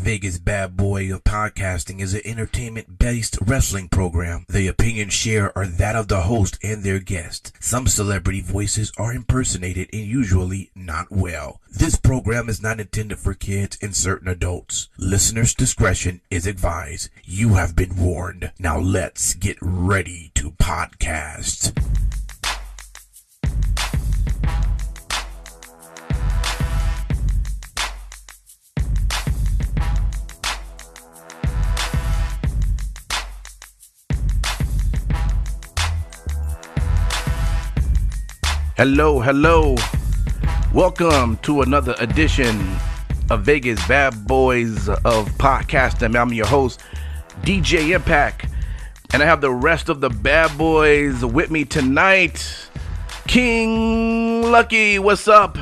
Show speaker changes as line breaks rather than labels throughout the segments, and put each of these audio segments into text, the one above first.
Vegas Bad Boy of Podcasting is an entertainment-based wrestling program. The opinions shared are that of the host and their guest. Some celebrity voices are impersonated and usually not well. This program is not intended for kids and certain adults. Listeners' discretion is advised. You have been warned. Now let's get ready to podcast. Hello. Welcome to another edition of Vegas Bad Boys of Podcasting. I'm your host, DJ Impact, and I have the rest of the Bad Boys with me tonight. King Lucky, what's up?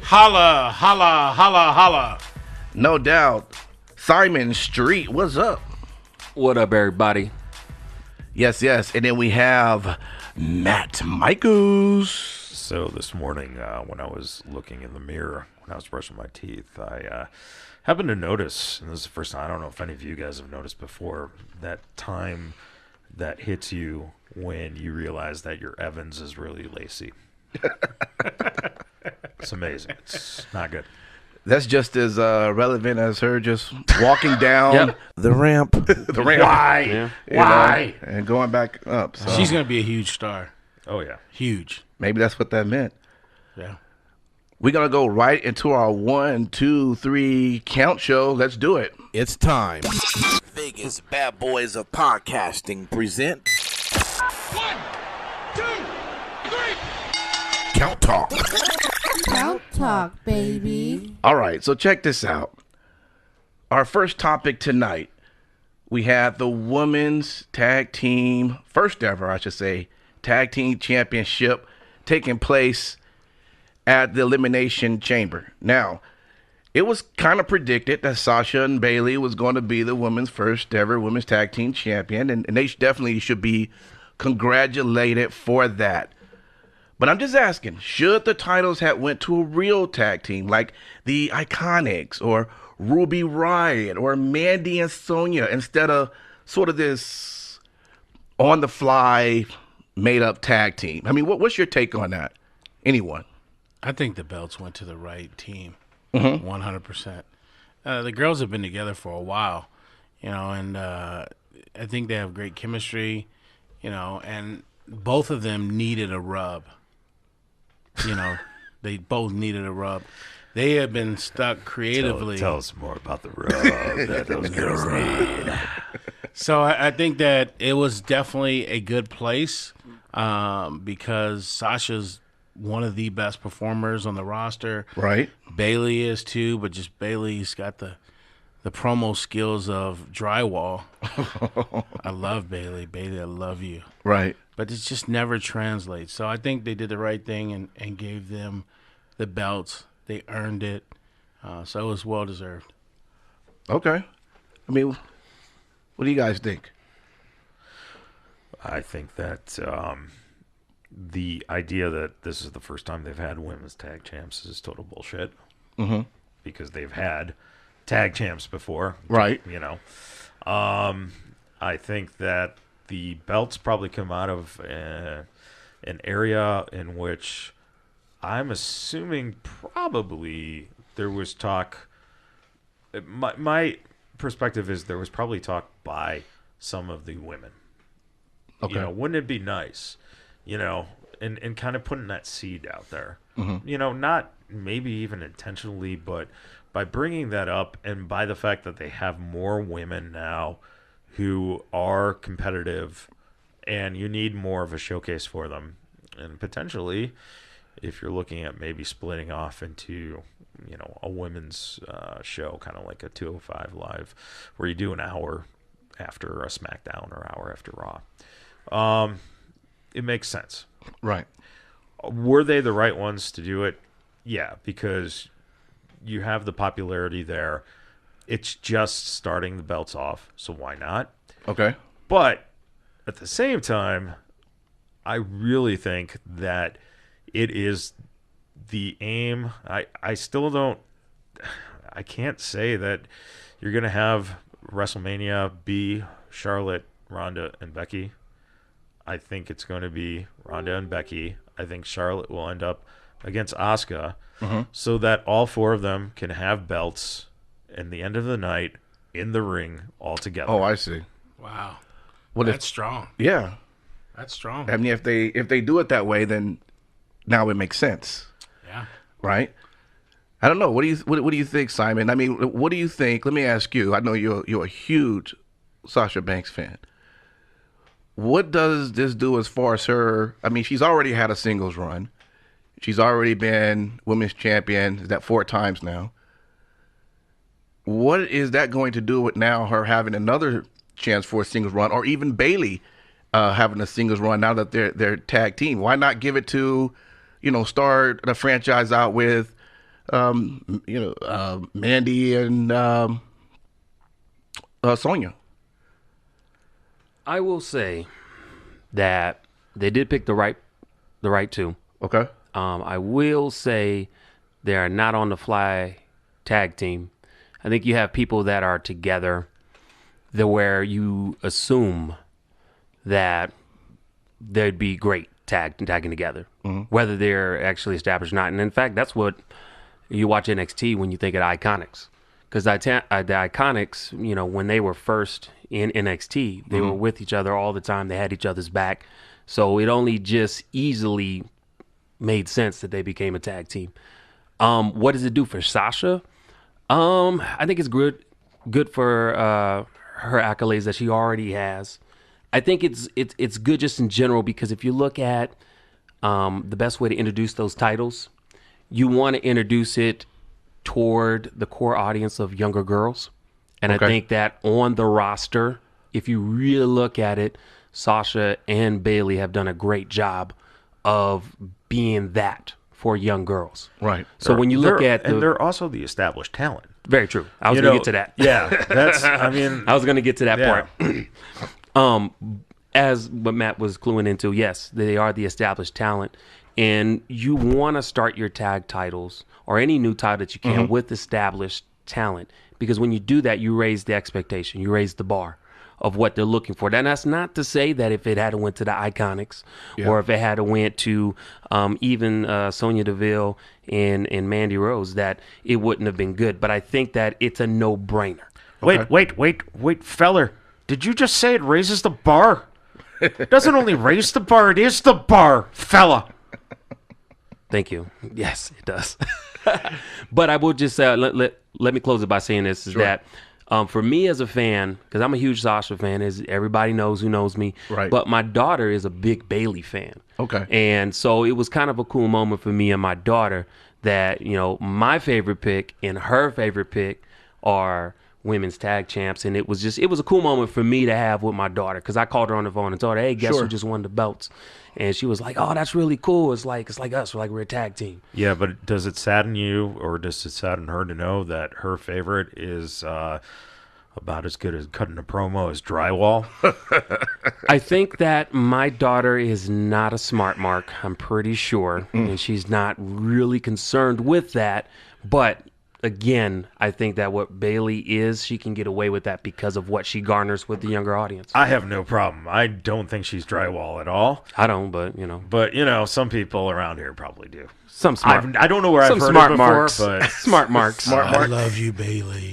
Holla, holla, holla, holla.
No doubt. Simon Street, what's up?
What up, everybody?
Yes. And then we have Matt Michaels.
So this morning, when I was looking in the mirror, when I was brushing my teeth, I happened to notice, and this is the first time, I don't know if any of you guys have noticed before, that time that hits you when you realize that your Evans is really lacy. It's amazing. It's not good.
That's just as relevant as her just walking down the ramp.
Why?
Yeah.
Why?
And going back up. So
She's going to be a huge star.
Oh, yeah.
Huge.
maybe that's what that meant.
Yeah.
We're going to go right into our 1, 2, 3 count show. Let's do it. It's time. Vegas Bad Boys of Podcasting present
1, 2, 3.
Count Talk.
Count Talk, baby.
All right, so check this out. Our first topic tonight, we have the women's tag team, first ever, I should say, tag team championship taking place at the Elimination Chamber. Now, it was kind of predicted that Sasha and Bayley was going to be the women's first ever women's tag team champion, and they definitely should be congratulated for that. But I'm just asking, should the titles have went to a real tag team like the Iconics or Ruby Riott or Mandy and Sonya instead of sort of this on-the-fly made-up tag team? I mean, what's your take on that? Anyone?
I think the belts went to the right team. 100%. The girls have been together for a while, and I think they have great chemistry, and both of them needed a rub. They both needed a rub. They have been stuck creatively.
Tell us more about the rub that those girls need.
So I think that it was definitely a good place because Sasha's one of the best performers on the roster.
Right.
Bayley is too, but just Bayley's got the promo skills of drywall. I love Bayley. Bayley, I love you.
Right.
But it just never translates. So I think they did the right thing and gave them the belts. They earned it. So it was well-deserved.
Okay. I mean, what do you guys think?
I think that the idea that this is the first time they've had women's tag champs is total bullshit.
Mm-hmm.
Because they've had tag champs before.
Right.
I think that the belts probably come out of an area in which I'm assuming probably there was talk. My perspective is there was probably talk by some of the women.
Okay.
Wouldn't it be nice, and kind of putting that seed out there, not maybe even intentionally, but by bringing that up and by the fact that they have more women now who are competitive and you need more of a showcase for them. And potentially, if you're looking at maybe splitting off into, a women's show, kind of like a 205 Live, where you do an hour after a SmackDown or hour after Raw, it makes sense.
Right.
Were they the right ones to do it? Yeah, because you have the popularity there. It's just starting the belts off, so why not?
Okay.
But at the same time, I really think that it is the aim. I still don't. I can't say that you're going to have WrestleMania be Charlotte, Ronda, and Becky. I think it's going to be Ronda and Becky. I think Charlotte will end up against Asuka so that all 4 of them can have belts in the end of the night in the ring all together.
Oh, I see.
Wow.
Well,
That's strong.
Yeah.
That's strong.
I mean, if they do it that way, then now it makes sense,
Yeah.
right? I don't know. What do you think, Simon? I mean, what do you think? Let me ask you. I know you're a huge Sasha Banks fan. What does this do as far as her? I mean, she's already had a singles run. She's already been women's champion. Is that 4 times now? What is that going to do with now her having another chance for a singles run, or even Bayley having a singles run now that they're tag team? Why not give it to, start the franchise out with, Mandy and Sonya?
I will say that they did pick the right 2.
Okay.
I will say they are not on the fly tag team. I think you have people that are together where you assume that they'd be great tagging together, whether they're actually established or not. And in fact, that's what you watch NXT when you think of the Iconics. Because the Iconics, when they were first in NXT, they were with each other all the time. They had each other's back. So it only just easily made sense that they became a tag team. What does it do for Sasha? I think it's good for her accolades that she already has. I think it's good just in general because if you look at the best way to introduce those titles, you want to introduce it toward the core audience of younger girls. And I think that on the roster, if you really look at it, Sasha and Bayley have done a great job of being that for young girls.
Right.
So when you look at
and they're also the established talent.
Very true. I was going to get to that.
Yeah,
I was going to get to that
yeah.
part. As what Matt was cluing into, yes, they are the established talent. And you want to start your tag titles or any new title that you can with established talent. Because when you do that, you raise the expectation. You raise the bar of what they're looking for. And that's not to say that if it had went to the Iconics or if it had went to even Sonya Deville and Mandy Rose, that it wouldn't have been good. But I think that it's a no-brainer.
Wait, feller. Did you just say it raises the bar? It doesn't only raise the bar, it is the bar, fella.
Thank you. Yes, it does. But I will just let me close it by saying this, is that for me as a fan, because I'm a huge Sasha fan, as everybody knows who knows me,
right.
But my daughter is a big Bayley fan.
Okay.
And so it was kind of a cool moment for me and my daughter that, my favorite pick and her favorite pick are women's tag champs. And it was a cool moment for me to have with my daughter, because I called her on the phone and told her, hey, guess who just won the belts? And she was like, oh, that's really cool. It's like us. We're a tag team.
Yeah, but does it sadden you, or does it sadden her to know that her favorite is about as good as cutting a promo as drywall?
I think that my daughter is not a smart mark, I'm pretty sure. And she's not really concerned with that. But again, I think that what Bayley is, she can get away with that because of what she garners with the younger audience.
I have no problem. I don't think she's drywall at all.
I don't, but
But some people around here probably do.
Some smart.
I don't know where I've heard
smart
it before,
marks.
but
Smart marks.
I love you, Bayley.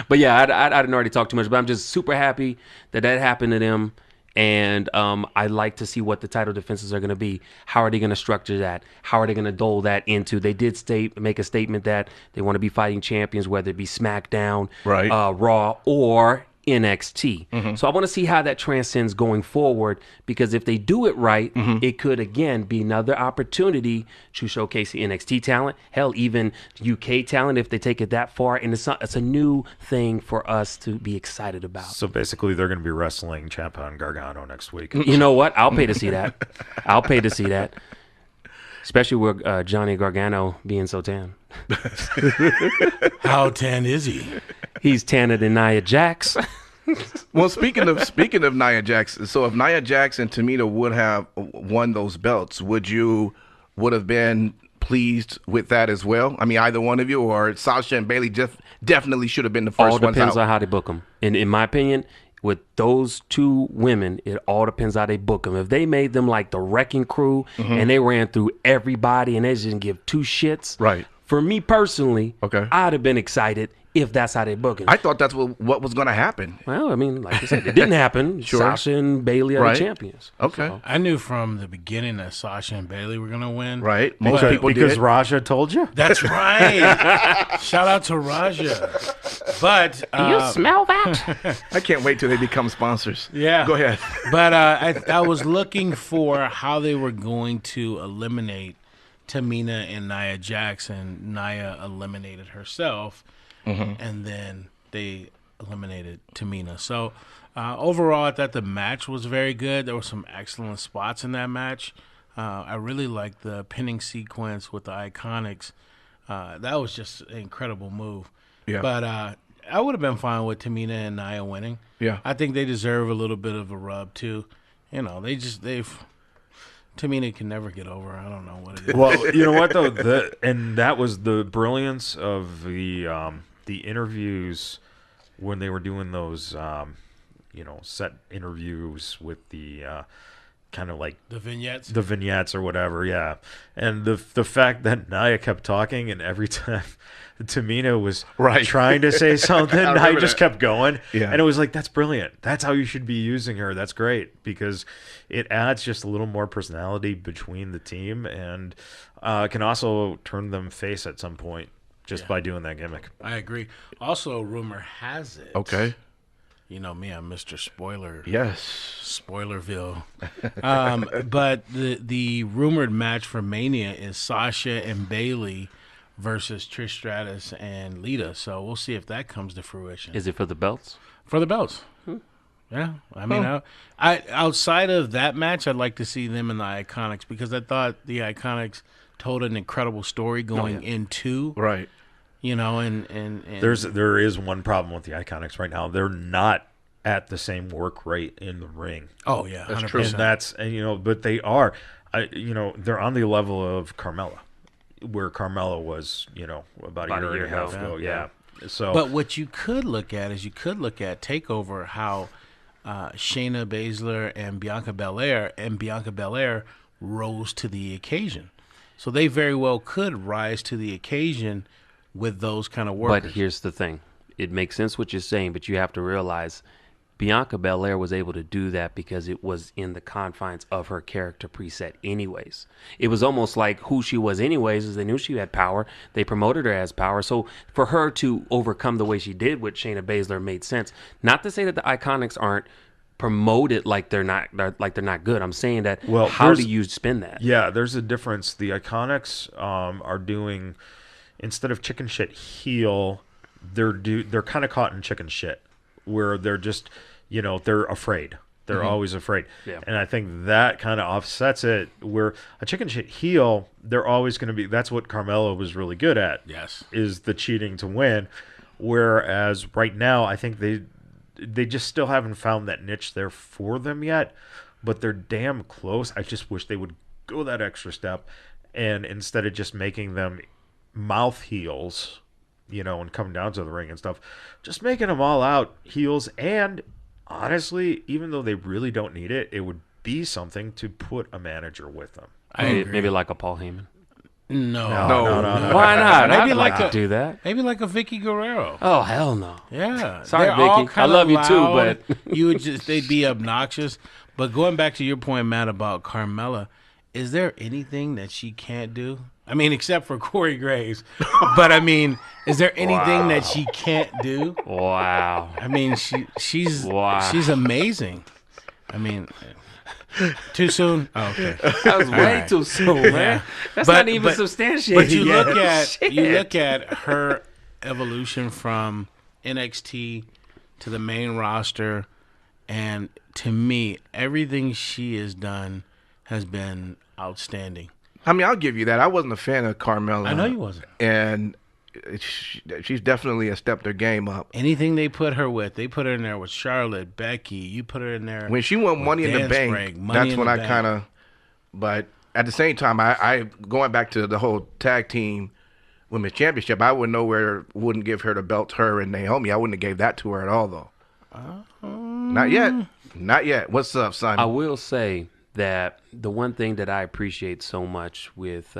But yeah, I didn't already talk too much, but I'm just super happy that happened to them. And I like to see what the title defenses are going to be. How are they going to structure that? How are they going to dole that into? They did make a statement that they want to be fighting champions, whether it be SmackDown,
right.
Raw, or NXT. So I want to see how that transcends going forward, because if they do it right, it could again be another opportunity to showcase the NXT talent, hell, even UK talent if they take it that far. And it's a new thing for us to be excited about.
so basically they're going to be wrestling Ciampa and Gargano next week.
You know what? I'll pay to see that. I'll pay to see that. Especially with Johnny Gargano being so tan.
How tan is he?
He's tanner than Nia Jax.
Well, speaking of Nia Jax, so if Nia Jax and Tamina would have won those belts, would have been pleased with that as well? I mean, either one of you, or Sasha and Bailey definitely should have been the first
All
ones
depends
out.
on how they book them. And in my opinion, with those two women, it all depends how they book them. If they made them like the wrecking crew and they ran through everybody and they just didn't give two shits,
Right.
For me personally,
Okay.
I'd have been excited if that's how they book it.
I thought that's what was going to happen.
Well, I mean, like I said, it didn't happen.
Sure.
Sasha and Bailey are
Right.
the champions.
Okay.
So,
I knew from the beginning that Sasha and Bailey were going to win.
Right. Most people
because
did.
Raja told you.
That's right. Shout out to Raja. But
you smell that?
I can't wait till they become sponsors.
yeah,
Go ahead.
But I was looking for how they were going to eliminate Tamina and Nia Jackson. Nia eliminated herself, and then they eliminated Tamina. So overall, I thought the match was very good. There were some excellent spots in that match. I really liked the pinning sequence with the Iconics. That was just an incredible move.
Yeah.
But I would have been fine with Tamina and Nia winning.
Yeah.
I think they deserve a little bit of a rub too. You know, Tamina can never get over. I don't know what it is.
Well, you know what though, and that was the brilliance of the interviews when they were doing those, set interviews with the kind of like
The vignettes.
the vignettes or whatever, yeah. And the fact that Nia kept talking, and every time Tamina was
Right.
trying to say something, Nia
remember
just
that.
kept going.
Yeah.
And it was like, that's brilliant. That's how you should be using her. That's great, because it adds just a little more personality between the team, and can also turn them face at some point just by doing that gimmick.
I agree. Also, rumor has it.
Okay.
You know me, I'm Mr. Spoiler.
Yes.
Spoilerville. But the rumored match for Mania is Sasha and Bailey versus Trish Stratus and Lita. So we'll see if that comes to fruition.
is it for the belts?
For the belts. Yeah. I mean, I outside of that match, I'd like to see them in the Iconics, because I thought the Iconics told an incredible story going into,
Right.
you know, and
There is one problem with the Iconics right now. They're not at the same work rate in the ring.
oh yeah,
That's
100%.
true.
But they are, they're on the level of Carmella, where Carmella was, about a year and a half ago. Yeah. So,
But what you could look at is Takeover, how Shayna Baszler and Bianca Belair rose to the occasion. So they very well could rise to the occasion with those kind of workers.
But here's the thing. It makes sense what you're saying, but you have to realize Bianca Belair was able to do that because it was in the confines of her character preset anyways. It was almost like who she was anyways, as they knew she had power. They promoted her as power. So for her to overcome the way she did with Shayna Baszler made sense. Not to say that the Iconics aren't promoted like they're not good. I'm saying that,
Well,
how do
there's-
you spin that?
yeah, there's a difference. The Iconics are doing, instead of chicken shit heel, they're kind of caught in chicken shit, where they're just, they're afraid. They're always afraid.
Yeah.
And I think that kind of offsets it, where a chicken shit heel, they're always going to be, that's what Carmella was really good at.
Yes.
Is the cheating to win. Whereas right now, I think they just still haven't found that niche there for them yet, but they're damn close. I just wish they would go that extra step, and instead of just making them mouth heels, and coming down to the ring and stuff, just making them all out heels. And honestly, even though they really don't need it, it would be something to put a manager with them.
I agree.
Maybe like a Paul Heyman.
No.
Why not?
Maybe
I'd
like
like to
a-
do that.
Maybe like a Vicky Guerrero.
Oh, hell no.
Yeah.
Sorry,
They're all
Vicky. I
kinda
love you too,
loud.
but-
they'd be obnoxious. But going back to your point, Matt, about Carmella, is there anything that she can't do? I mean, except for Corey Graves. But I mean, is there anything that she can't do?
Wow.
I mean, she's amazing. I mean, too soon? Oh, okay.
That was way too soon, man. That's
But-
not even
but-
substantiated.
But you
yet.
look at her evolution from NXT to the main roster, and to me, everything she has done has been outstanding.
I mean, I'll give you that. I wasn't a fan of Carmella.
I know you wasn't.
And she's definitely a stepped her game up.
Anything they put her with, they put her in there with Charlotte, Becky. You put her in there
When she won
with
Money in the
Dance
Bank,
Break, Money
that's
in
when
the
I
Bank.
kind of. But at the same time, I going back to the whole tag team women's championship, I wouldn't give her the belt, her and Naomi. I wouldn't have gave that to her at all, though. Not yet. Not yet. What's up, Simon?
I will say that the one thing that I appreciate so much with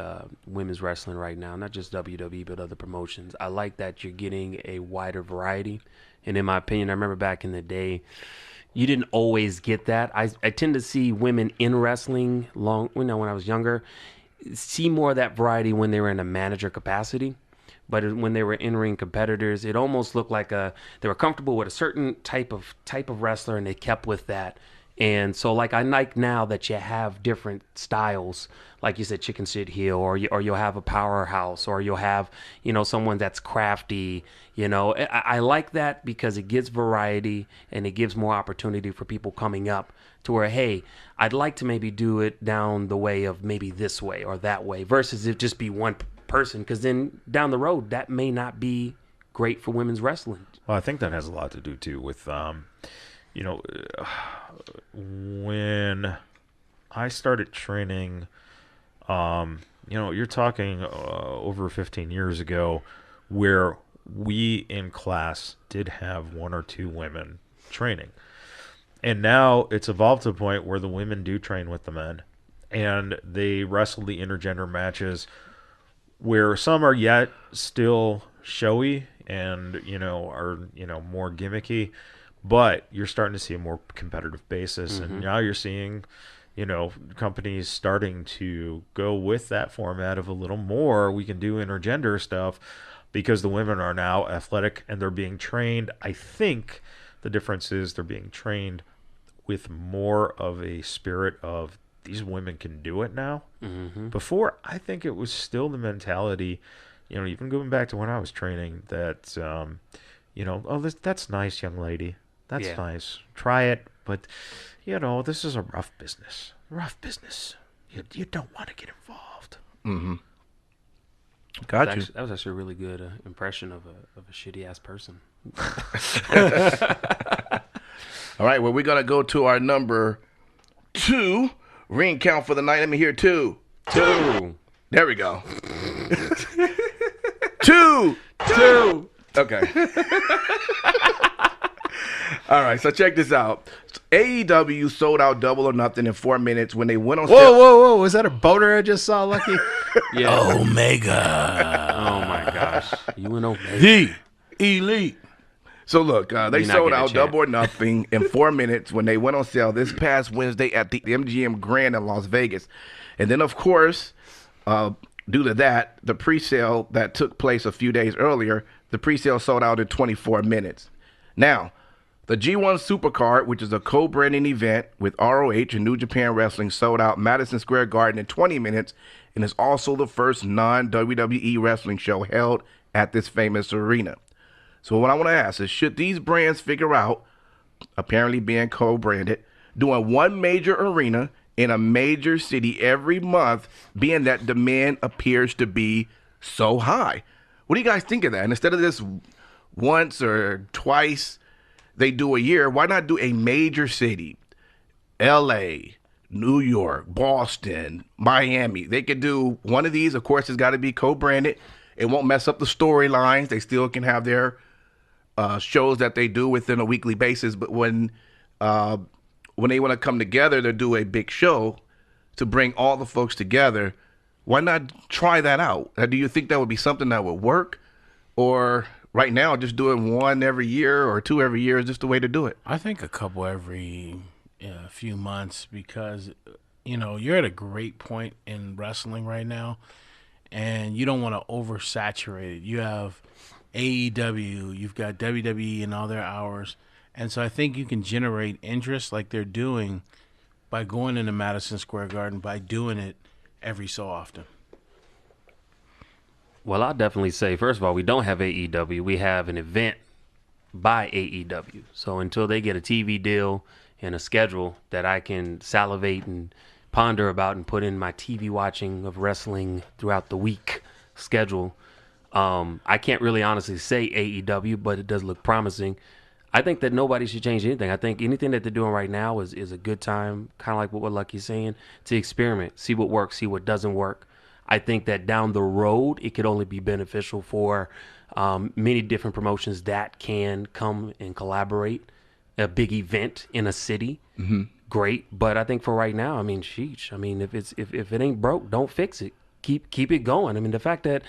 women's wrestling right now, not just WWE, but other promotions, I like that you're getting a wider variety. And in my opinion, I remember back in the day, you didn't always get that. I tend to see women in wrestling when I was younger, see more of that variety when they were in a manager capacity. But when they were in-ring competitors, it almost looked like they were comfortable with a certain type of wrestler, and they kept with that. And so, like, I like now that you have different styles, like you said, chicken sit heel, or you'll have a powerhouse, or you'll have, someone that's crafty. I like that because it gives variety and it gives more opportunity for people coming up to where, hey, I'd like to maybe do it down the way of maybe this way or that way, versus it just be one person, because then down the road that may not be great for women's wrestling.
Well, I think that has a lot to do too with when I started training, you're talking over 15 years ago, where we in class did have one or two women training. And now it's evolved to a point where the women do train with the men, and they wrestle the intergender matches, where some are yet still showy and, are, more gimmicky. But you're starting to see a more competitive basis, and now you're seeing, companies starting to go with that format of a little more. We can do intergender stuff because the women are now athletic and they're being trained. I think the difference is they're being trained with more of a spirit of these women can do it now. Mm-hmm. Before, I think it was still the mentality, even going back to when I was training, that, that's nice, young lady. That's nice. Try it. But, this is a rough business. Rough business. You don't want to get involved.
Mm-hmm. Got you.
That was actually a really good impression of a shitty-ass person.
All right, well, we're going to go to our number 2 ring count for the night. Let me hear 2.
2.
There we go. 2. Okay. All right, so check this out. AEW sold out Double or Nothing in 4 minutes when they went on sale.
Whoa. Was that a boner I just saw, Lucky?
Yeah.
Omega.
Oh, my gosh. You and Omega.
The Elite.
So, look, they sold out Double or Nothing in 4 minutes when they went on sale this past Wednesday at the MGM Grand in Las Vegas. And then, of course, due to that, the pre-sale that took place a few days earlier, the pre-sale sold out in 24 minutes. Now, the G1 Supercard, which is a co-branding event with ROH and New Japan Wrestling, sold out Madison Square Garden in 20 minutes and is also the first non-WWE wrestling show held at this famous arena. So what I want to ask is, should these brands figure out, apparently being co-branded, doing one major arena in a major city every month, being that demand appears to be so high? What do you guys think of that? And instead of this once or twice they do a year, why not do a major city? LA, New York, Boston, Miami. They could do one of these. Of course, it's got to be co-branded. It won't mess up the storylines. They still can have their shows that they do within a weekly basis. But when they want to come together to do a big show to bring all the folks together, why not try that out? Do you think that would be something that would work? Or right now, just doing one every year or two every year is just the way to do it?
I think a couple every few months, because, you're at a great point in wrestling right now, and you don't want to oversaturate it. You have AEW, you've got WWE and all their hours, and so I think you can generate interest like they're doing by going into Madison Square Garden, by doing it every so often.
Well, I'll definitely say, first of all, we don't have AEW. We have an event by AEW. So until they get a TV deal and a schedule that I can salivate and ponder about and put in my TV watching of wrestling throughout the week schedule, I can't really honestly say AEW, but it does look promising. I think that nobody should change anything. I think anything that they're doing right now is a good time, kind of like what Lucky's saying, to experiment, see what works, see what doesn't work. I think that down the road, it could only be beneficial for many different promotions that can come and collaborate. A big event in a city, great. But I think for right now, I mean, sheesh. I mean, if it ain't broke, don't fix it. Keep it going. I mean, the fact that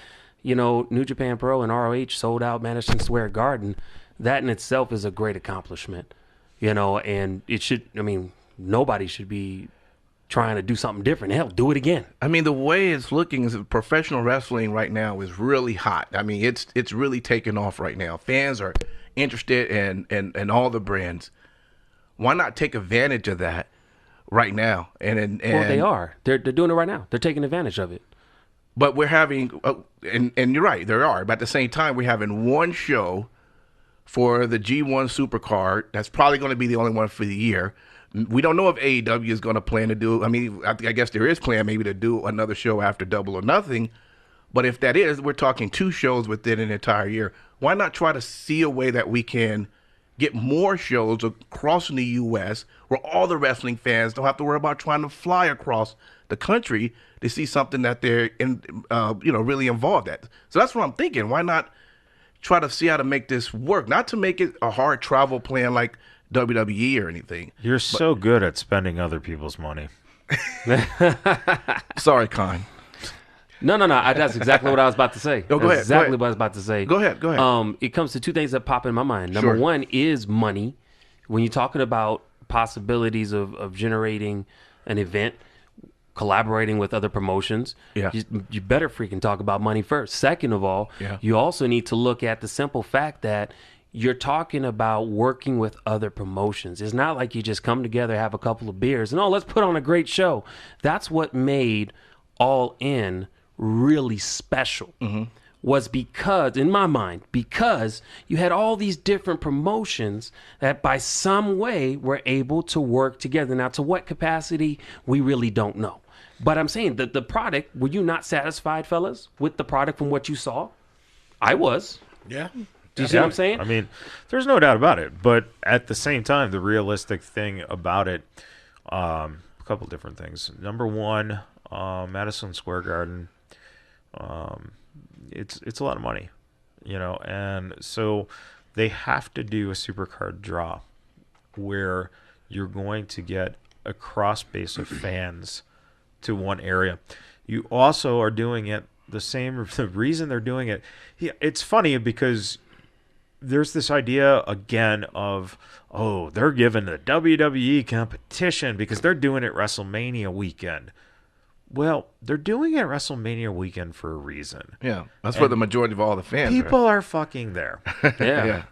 New Japan Pro and ROH sold out Madison Square Garden, that in itself is a great accomplishment. And it should. I mean, nobody should be trying to do something different. Hell, do it again.
I mean, the way it's looking is professional wrestling right now is really hot. I mean, it's really taking off right now. Fans are interested in all the brands. Why not take advantage of that right now? And
Well, they are. They're doing it right now. They're taking advantage of it.
But we're having, and you're right, there are. But at the same time, we're having one show for the G1 Supercard. That's probably going to be the only one for the year. We don't know if AEW is going to plan to do. I mean, I guess there is plan maybe to do another show after Double or Nothing. But if that is, we're talking 2 shows within an entire year. Why not try to see a way that we can get more shows across the U.S. where all the wrestling fans don't have to worry about trying to fly across the country to see something that they're really involved at. So that's what I'm thinking. Why not try to see how to make this work? Not to make it a hard travel plan like WWE or anything.
You're so good at spending other people's money.
Sorry, Con.
No. That's exactly what I was about to say.
Go ahead.
Exactly what I was about to say.
Go ahead.
It comes to 2 things that pop in my mind. Number one is money. When you're talking about possibilities of generating an event, collaborating with other promotions, you better freaking talk about money first. Second of all, you also need to look at the simple fact that you're talking about working with other promotions. It's not like you just come together, have a couple of beers, and let's put on a great show. That's what made All In really special. Was because, in my mind, because you had all these different promotions that by some way were able to work together. Now, to what capacity, we really don't know. But I'm saying that the product, were you not satisfied, fellas, with the product from what you saw? I was.
Yeah.
Do you see what I'm saying?
I mean, there's no doubt about it. But at the same time, the realistic thing about it, a couple different things. Number one, Madison Square Garden, it's a lot of money, and so they have to do a supercard draw where you're going to get a cross base of fans to one area. You also are doing it the reason they're doing it. It's funny because there's this idea again of, they're giving the WWE competition because they're doing it WrestleMania weekend. Well, they're doing it WrestleMania weekend for a reason.
Yeah, that's where the majority of all the fans
people are fucking there.
Yeah.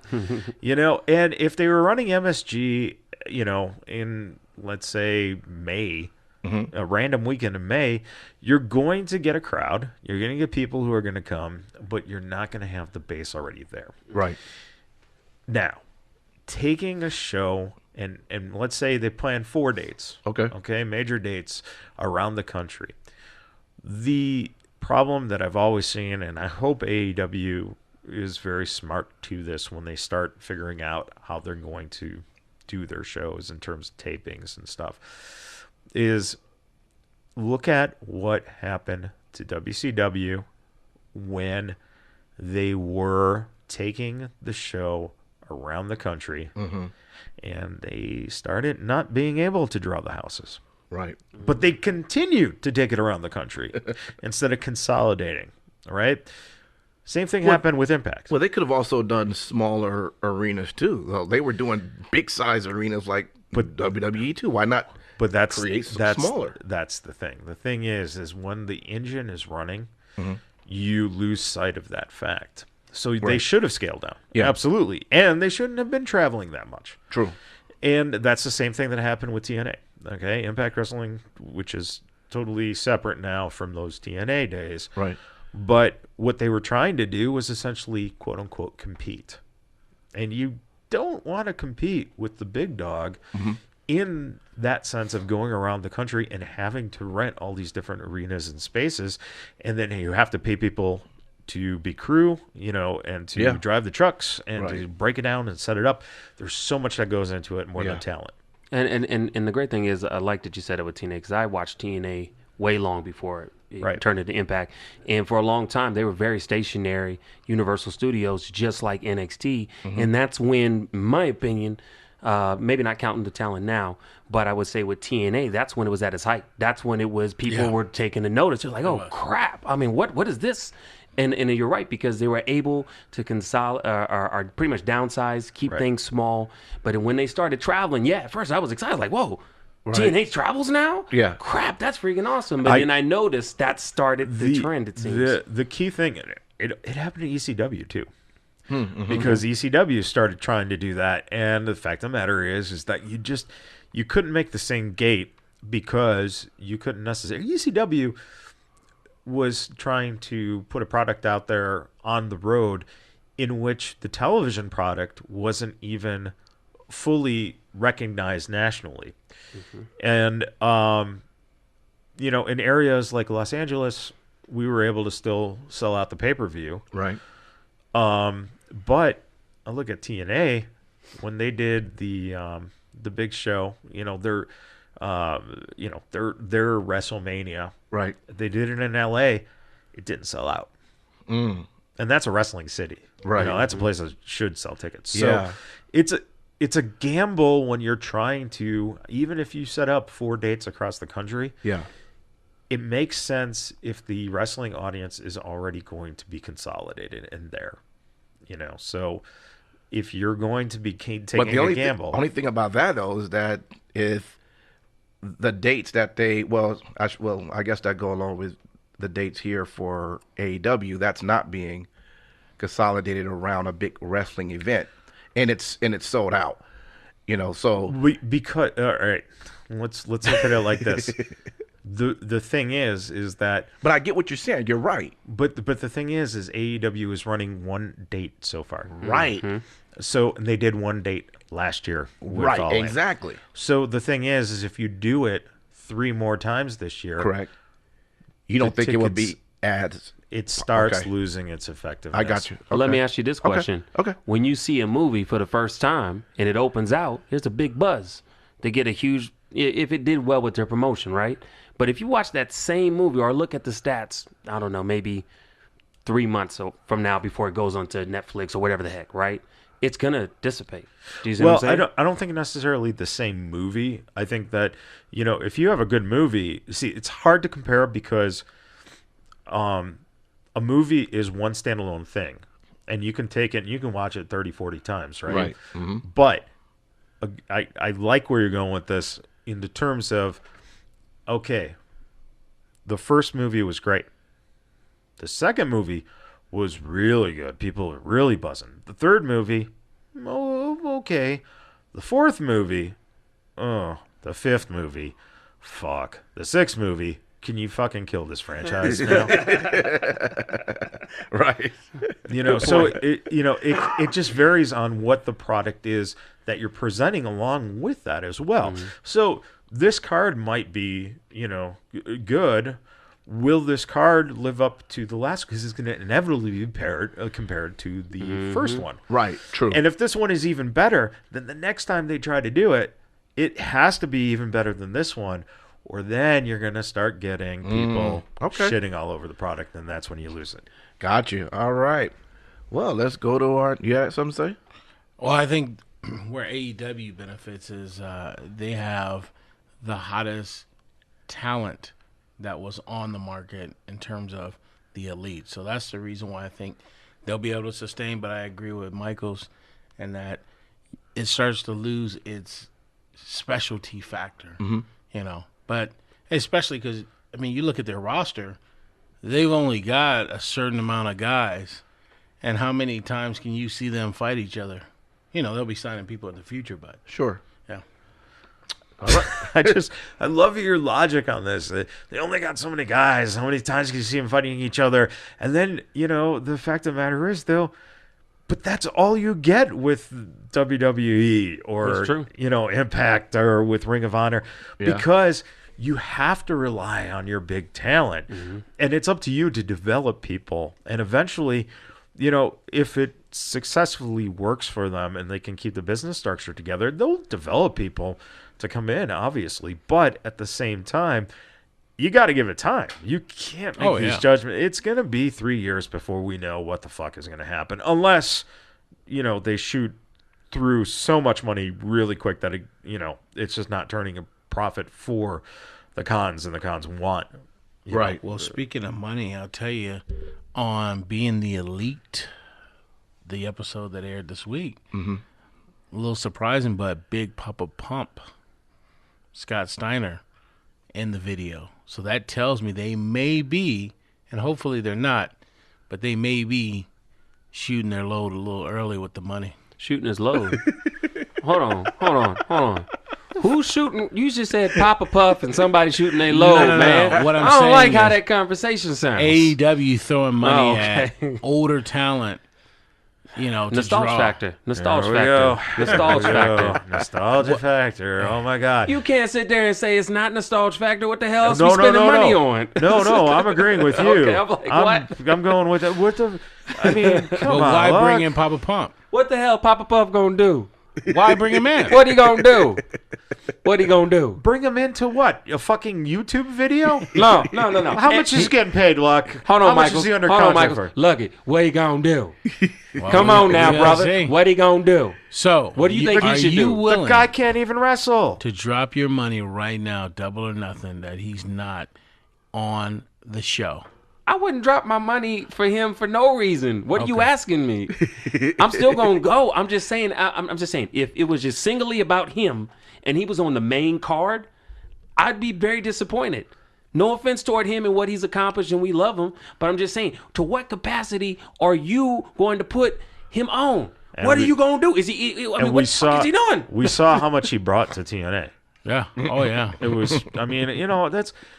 And if they were running MSG, in, let's say, May, a random weekend in May, you're going to get a crowd. You're going to get people who are going to come, but you're not going to have the base already there.
Right.
Now, taking a show, and let's say they plan 4 dates. Okay, major dates around the country. The problem that I've always seen, and I hope AEW is very smart to this when they start figuring out how they're going to do their shows in terms of tapings and stuff, is look at what happened to WCW when they were taking the show around the country, and they started not being able to draw the houses.
Right.
But they continued to take it around the country instead of consolidating. All right. Same thing happened with Impact.
Well, they could have also done smaller arenas too. Well, they were doing big size arenas like WWE too. Why not?
But that's
smaller.
That's the thing. The thing is when the engine is running, you lose sight of that fact. So they should have scaled down.
Yeah,
absolutely. And they shouldn't have been traveling that much.
True.
And that's the same thing that happened with TNA. Okay, Impact Wrestling, which is totally separate now from those TNA days.
Right.
But what they were trying to do was essentially, quote unquote, compete. And you don't want to compete with the big dog in that sense of going around the country and having to rent all these different arenas and spaces. And then you have to pay people to be crew, and to drive the trucks and to break it down and set it up. There's so much that goes into it more than talent.
And the great thing is, I like that you said it with TNA, because I watched TNA way long before it turned into Impact. And for a long time, they were very stationary, Universal Studios, just like NXT. And that's when, in my opinion, maybe not counting the talent now, but I would say with TNA, that's when it was at its height. That's when it was people were taking a notice. They're like, oh, crap. I mean, what is this? And you're right, because they were able to consolidate or pretty much downsize, keep things small. But when they started traveling, at first I was excited, like, whoa, TNA travels now?
Yeah.
Crap, that's freaking awesome. But then I noticed that started the trend, it seems.
The key thing, it happened to ECW too. Because ECW started trying to do that. And the fact of the matter is that you couldn't make the same gate because you couldn't necessarily. ECW was trying to put a product out there on the road in which the television product wasn't even fully recognized nationally. And, in areas like Los Angeles, we were able to still sell out the pay-per-view.
Right.
But I look at TNA when they did the big show, their WrestleMania. Right. They did it in LA. It didn't sell out. And that's a wrestling city. Right. That's a place that should sell tickets. So it's a gamble when you're trying to, even if you set up 4 dates across the country. Yeah. It makes sense if the wrestling audience is already going to be consolidated in there. So if you're going to be taking a gamble.
The only thing about that, though, is that if the dates that I guess that go along with the dates here for AEW, that's not being consolidated around a big wrestling event, and it's sold out. So
because all right, let's look at it like this. The thing is that,
but I get what you're saying. You're right.
But the thing is AEW is running 1 date so far.
Right.
So and they did 1 date last year.
Right. Exactly.
So the thing is if you do it 3 more times this year,
correct. You don't think it would be as
it starts losing its effectiveness.
I got you. Okay.
Well, let me ask you this question.
Okay.
When you see a movie for the first time and it opens out, there's a big buzz. They get a huge, if it did well with their promotion, right? But if you watch that same movie or look at the stats, I don't know, maybe 3 months from now before it goes onto Netflix or whatever the heck, right? It's going to dissipate. Do you see what I'm saying?
I don't think necessarily the same movie. I think that, if you have a good movie, see, it's hard to compare because a movie is one standalone thing. And you can take it and you can watch it 30, 40 times, right?
Right. Mm-hmm.
But I like where you're going with this in the terms of, okay, the first movie was great. The second movie was really good. People were really buzzing. The third movie, okay. The fourth movie, the fifth movie, fuck. The sixth movie, can you fucking kill this franchise now?
Right.
So it just varies on what the product is that you're presenting along with that as well. So this card might be, good. Will this card live up to the last? Because it's going to inevitably be compared to the first one.
Right, true.
And if this one is even better, then the next time they try to do it, it has to be even better than this one, or then you're going to start getting people shitting all over the product, and that's when you lose it.
Got you. All right. Well, let's go to you had something to say?
Well, I think where AEW benefits is they have the hottest talent that was on the market in terms of the elite. So that's the reason why I think they'll be able to sustain. But I agree with Michaels in that it starts to lose its specialty factor, But especially because, you look at their roster, they've only got a certain amount of guys. And how many times can you see them fight each other? They'll be signing people in the future, but.
Sure.
Yeah.
I love your logic on this. They only got so many guys. How many times can you see them fighting each other? And then, the fact of the matter is, but that's all you get with WWE or, Impact or with Ring of Honor because you have to rely on your big talent. And it's up to you to develop people. And eventually, if it successfully works for them and they can keep the business structure together, they'll develop people to come in, obviously. But at the same time, you got to give it time. You can't make these judgments. It's going to be 3 years before we know what the fuck is going to happen. Unless, they shoot through so much money really quick that, it's just not turning a profit for the Khans, and the Khans want.
Right.
Well, speaking of money, I'll tell you, on Being the Elite, the episode that aired this week, a little surprising, but Big Papa Pump, Scott Steiner, in the video. So that tells me they may be, and hopefully they're not, but they may be shooting their load a little early with the money.
Shooting his load. Hold on. Who's shooting? You just said Papa Puff and somebody shooting their load,
No.
man.
What I'm
I don't
saying
like how
is
that conversation sounds.
AEW throwing money
okay.
at older talent, to
Nostalgia
draw.
factor. Nostalgia
There we
factor.
go.
Nostalgia
There we go.
factor.
Nostalgia factor. Oh, my God.
You can't sit there and say it's not nostalgia factor. What the hell else we spending money on?
No, I'm agreeing with you.
Okay, I'm like, what?
I'm going with it. What the? I mean, come
But
on.
why
look.
bring in Papa Pump?
What the hell Papa Puff gonna do?
Why bring him in?
What he gonna do? What he gonna do?
Bring him into what? A fucking YouTube video?
No.
How much is he getting paid, Luck?
Hold on,
How much
Michael.
is he under
Hold on,
contract
Michael.
for?
Look it. What he gonna do?
Well,
Come on
we
now,
gotta
brother.
see.
What he gonna do?
So,
What do you think he
are
should
you
do?
willing
The guy can't even wrestle.
to drop your money right now, double or nothing, that he's not on the show?
I wouldn't drop my money for him for no reason. What are you asking me? I'm still gonna go. I'm just saying. I'm just saying. If it was just singly about him and he was on the main card, I'd be very disappointed. No offense toward him and what he's accomplished, and we love him. But I'm just saying, to what capacity are you going to put him on? What are you gonna do? Is he? I mean, what the fuck is he doing?
We saw how much he brought to TNA.
Yeah. Oh, yeah.
It was. I mean,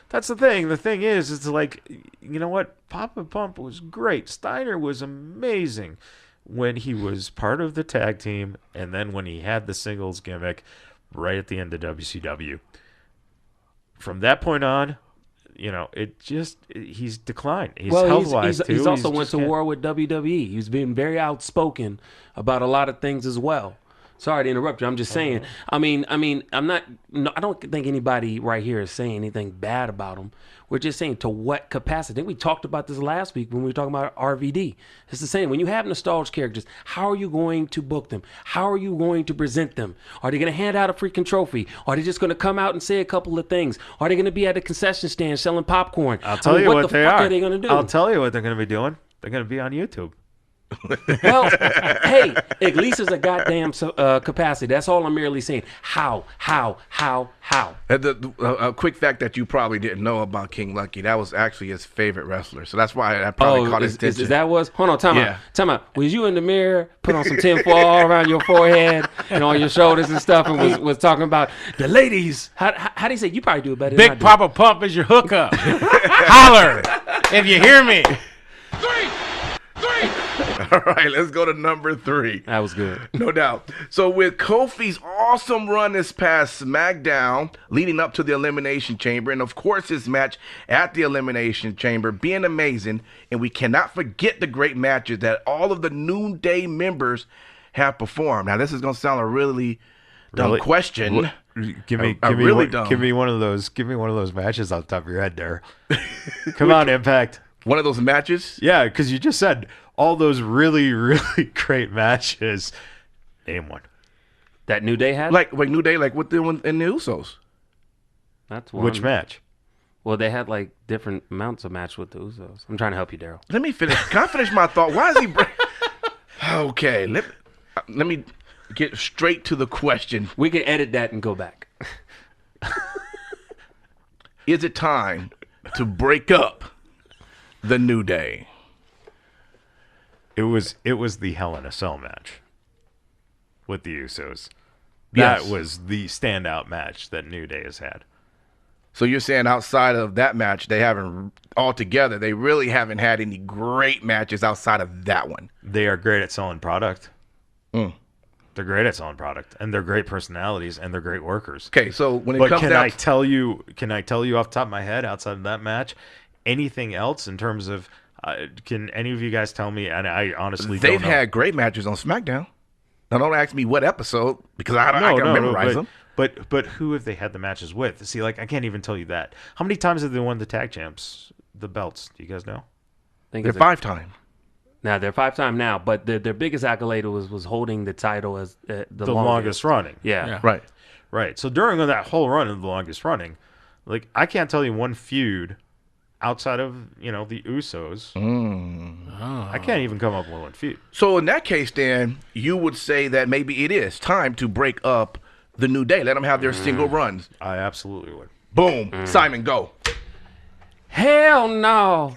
that's the thing. The thing is, it's like, what? Papa Pump was great. Steiner was amazing when he was part of the tag team, and then when he had the singles gimmick right at the end of WCW. From that point on, he's declined. He's health-wise, too.
He's also
He
went
just
to
can't-
war with WWE. He's been very outspoken about a lot of things as well. Sorry to interrupt you. I'm just saying. I mean, I'm not. No, I don't think anybody right here is saying anything bad about him. We're just saying to what capacity. I think we talked about this last week when we were talking about RVD. It's the same. When you have nostalgia characters, how are you going to book them? How are you going to present them? Are they going to hand out a freaking trophy? Are they just going to come out and say a couple of things? Are they going to be at a concession stand selling popcorn?
I'll tell you what
the
they
fuck
are.
they going to do?
I'll tell you what they're going to be doing. They're going to be on YouTube.
Well, hey, at least it's a goddamn capacity. That's all I'm merely saying. How?
A quick fact that you probably didn't know about King Lucky, that was actually his favorite wrestler. So that's why that probably caught his attention.
Is that was? Hold on, time
Yeah.
out. Was you in the mirror, put on some tinfoil all around your forehead and on your shoulders and stuff, and was talking about the ladies? How do you say? You probably do it better than I
Big
do.
Papa Pump is your hookup. Holler if you hear me.
Three.
All right, let's go to number 3.
That was good.
No doubt. So with Kofi's awesome run this past SmackDown, leading up to the Elimination Chamber, and of course his match at the Elimination Chamber being amazing, and we cannot forget the great matches that all of the New Day members have performed. Now this is going to sound a really dumb question.
Give me
really
one,
dumb.
give me one of those matches off the top of your head there. Come on, Impact.
One of those matches?
Yeah, because you just said all those really, really great matches. Name one.
That New Day had?
Like New Day, like with them and the Usos.
That's one.
Which match?
Well, they had like different amounts of match with the Usos. I'm trying to help you, Daryl.
Let me finish. Can I finish my thought? Why is he... Okay, let me get straight to the question.
We can edit that and go back.
Is it time to break up the New Day?
It was the Hell in a Cell match with the Usos.
Yes.
That was the standout match that New Day has had.
So you're saying outside of that match, they really haven't had any great matches outside of that one.
They are great at selling product. They're great at selling product, and they're great personalities, and they're great workers.
Okay, so when it
But
comes
can
down
I tell you off the top of my head, outside of that match, anything else in terms of? Can any of you guys tell me? And I honestly
they've
don't know.
had great matches on SmackDown. Now don't ask me what episode because I can memorize them.
But who have they had the matches with? See, like I can't even tell you that. How many times have they won the tag champs, the belts? Do you guys know?
I think
They're
it's
5 times.
Now they're 5-time now, but their biggest accolade was holding the title as the
longest running.
Yeah.
Right.
So during that whole run of the longest running, like I can't tell you one feud outside of the Usos. I can't even come up with one feud.
So in that case, then you would say that maybe it is time to break up the New Day. Let them have their single runs.
I absolutely would.
Boom, Simon, go.
Hell no.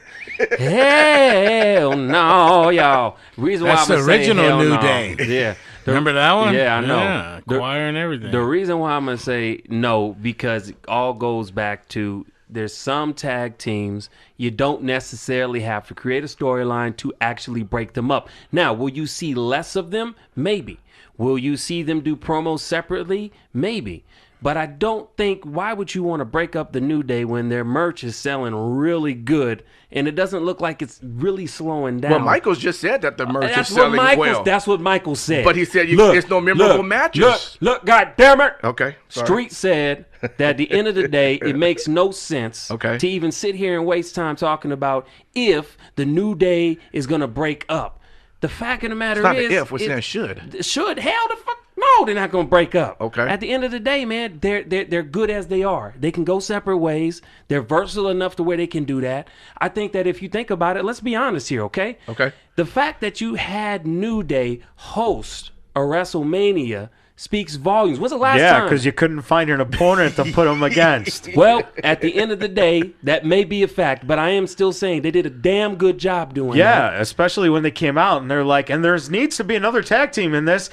Hell no, y'all. Reason
That's
why
the
I'm gonna say
original
hell
New
no.
Day.
Yeah.
Remember that one?
Yeah, I know.
Yeah, choir and everything.
The reason why I'm going to say no, because it all goes back to there's some tag teams you don't necessarily have to create a storyline to actually break them up. Now, will you see less of them? Maybe. Will you see them do promos separately? Maybe. But I don't think, why would you want to break up the New Day when their merch is selling really good and it doesn't look like it's really slowing down?
Well, Michaels just said that the merch
That's
is selling
what
well.
That's what Michael said.
But he said it's no memorable matches.
Look, God damn it.
Okay. Sorry.
Street said that at the end of the day, it makes no sense
Okay.
to even sit here and waste time talking about if the New Day is going to break up. The fact of the matter
It's not
is,
an if, we're saying should.
Should hell the fuck no, they're not going to break up.
Okay.
At the end of the day, man, they're good as they are. They can go separate ways. They're versatile enough to where they can do that. I think that if you think about it, let's be honest here, okay?
Okay.
The fact that you had New Day host a WrestleMania speaks volumes. When's the last
Yeah,
time?
because you couldn't find an opponent to put them against.
Well, at the end of the day, that may be a fact, but I am still saying they did a damn good job doing that.
Yeah, especially when they came out and they're like, and there needs to be another tag team in this.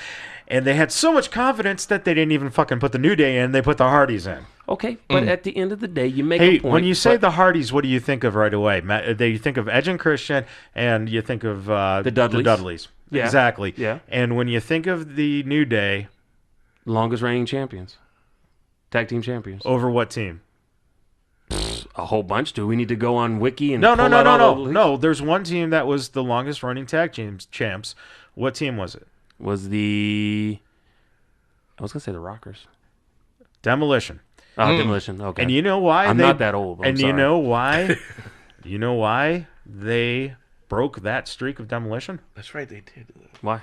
And they had so much confidence that they didn't even fucking put the New Day in. They put the Hardys in.
Okay, but at the end of the day, you make a
Hey,
point.
when you say the Hardys, what do you think of right away? You think of Edge and Christian, and you think of
The Dudleys. Yeah.
Exactly.
Yeah.
And when you think of the New Day,
Longest reigning champions. Tag team champions.
over what team?
A whole bunch, do we need to go on Wiki and
No.
pull out all the leagues?
No, there's one team that was the longest running tag champs. What team was it?
Was I was going to say the Rockers.
Demolition.
Oh, Demolition. Okay.
And you know why?
I'm not that old.
And you know why? You know why they broke that streak of Demolition?
That's right, they did.
Why?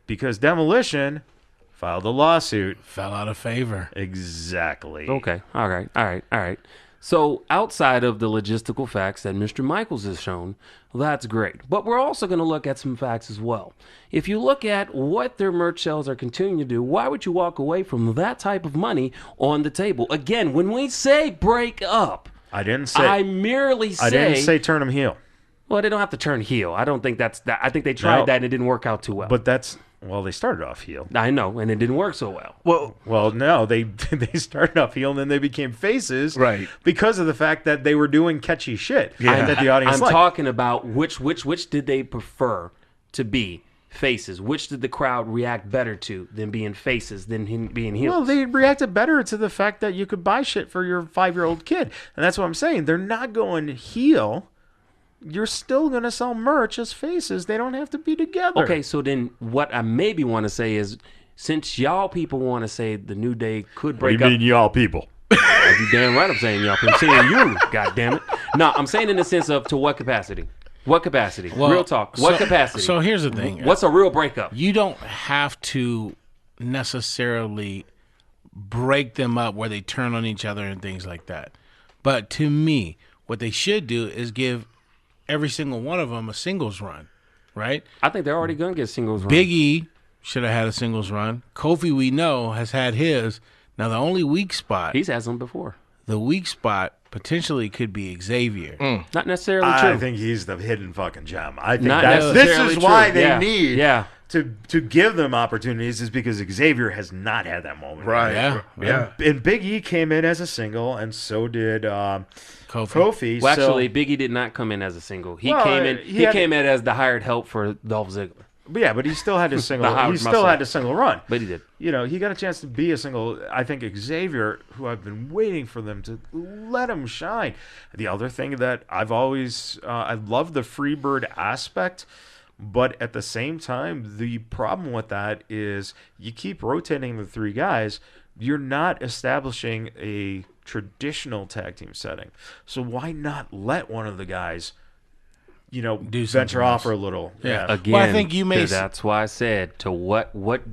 Because Demolition filed a lawsuit.
Fell out of favor.
Exactly.
Okay. All right. So outside of the logistical facts that Mr. Michaels has shown, that's great. But we're also going to look at some facts as well. If you look at what their merch sales are continuing to do, why would you walk away from that type of money on the table? Again, when we say break up,
I didn't say.
I merely say.
I didn't say turn them heel.
Well, they don't have to turn heel. I don't think that's that. I think they tried
No.
that and it didn't work out too well.
But they started off heel.
I know, and it didn't work so well.
Well, no, they started off heel and then they became faces,
Right.
Because of the fact that they were doing catchy shit
Yeah.
that the audience
I'm
liked.
talking about which did they prefer to be faces? Which did the crowd react better to than being faces than being heels?
Well, they reacted better to the fact that you could buy shit for your 5-year-old kid, and that's what I'm saying. They're not going heel. You're still going to sell merch as faces. They don't have to be together.
Okay, so then what I maybe want to say is, since y'all people want to say the New Day could break up,
y'all people?
you damn right I'm saying y'all. I'm saying you. God damn it. No, I'm saying in the sense of to what capacity? What capacity?
Well,
Real talk. What capacity?
So here's the thing.
What's a real breakup?
You don't have to necessarily break them up where they turn on each other and things like that. But to me, what they should do is give every single one of them a singles run, right?
I think they're already gonna get singles.
Big E should have had a singles run. Kofi, we know, has had his. Now, the only weak spot,
He's had some before.
the weak spot potentially could be Xavier.
Not necessarily
I
true.
think he's the hidden fucking gem. I think
Not
this
necessarily
is why
true.
they
Yeah.
need
Yeah.
to give them opportunities is because Xavier has not had that moment.
Right.
Yeah.
And Big E came in as a single, and so did
Kofi.
Kofi.
Well,
so-
actually, Biggie did not come in as a single. He
Well,
came in.
he
He
had-
came in as the hired help for Dolph Ziggler.
but he still had his single.
The Howard
He still
Muscle.
had a single run.
But he did.
You know, he got a chance to be a single. I think Xavier, who I've been waiting for them to let him shine. The other thing that I've always, I love the Freebird aspect, but at the same time, the problem with that is you keep rotating the three guys. You're not establishing a traditional tag team setting. So why not let one of the guys, you know,
Do
venture
something
off
else.
for a little?
Yeah.
Again,
Well, I think you may.
that's why I said to what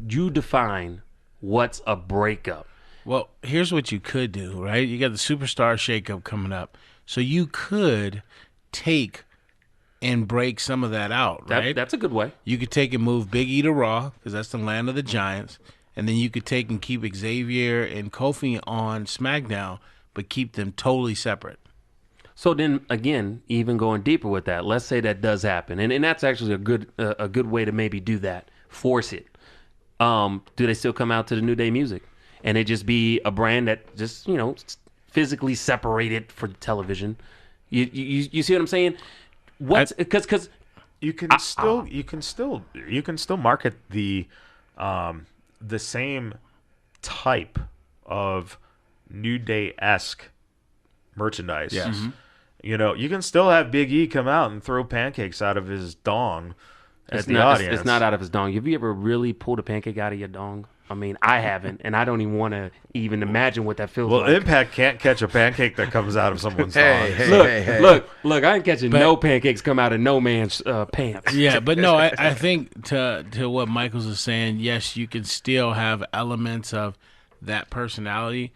you define what's a breakup.
Well, here's what you could do, right? You got the superstar shakeup coming up, so you could take and break some of that out, right?
That's a good way.
You could take and move Big E to Raw because that's the land of the Giants, and then you could take and keep Xavier and Kofi on SmackDown, but keep them totally separate.
So then again, even going deeper with that, let's say that does happen, and that's actually a good way to maybe do that. Force it. Do they still come out to the New Day music, and it just be a brand that just physically separated for television? You see what I'm saying? What's because
You can still market the same type of New Day-esque merchandise.
Yes.
You know, you can still have Big E come out and throw pancakes out of his dong at the audience.
It's not out of his dong. Have you ever really pulled a pancake out of your dong? I mean, I haven't, and I don't even want to even imagine what that feels
Well,
like.
Impact can't catch a pancake that comes out of someone's dong.
Look! I ain't catching no pancakes come out of no man's pants.
Yeah, but no, I think to what Michaels is saying, yes, you can still have elements of that personality,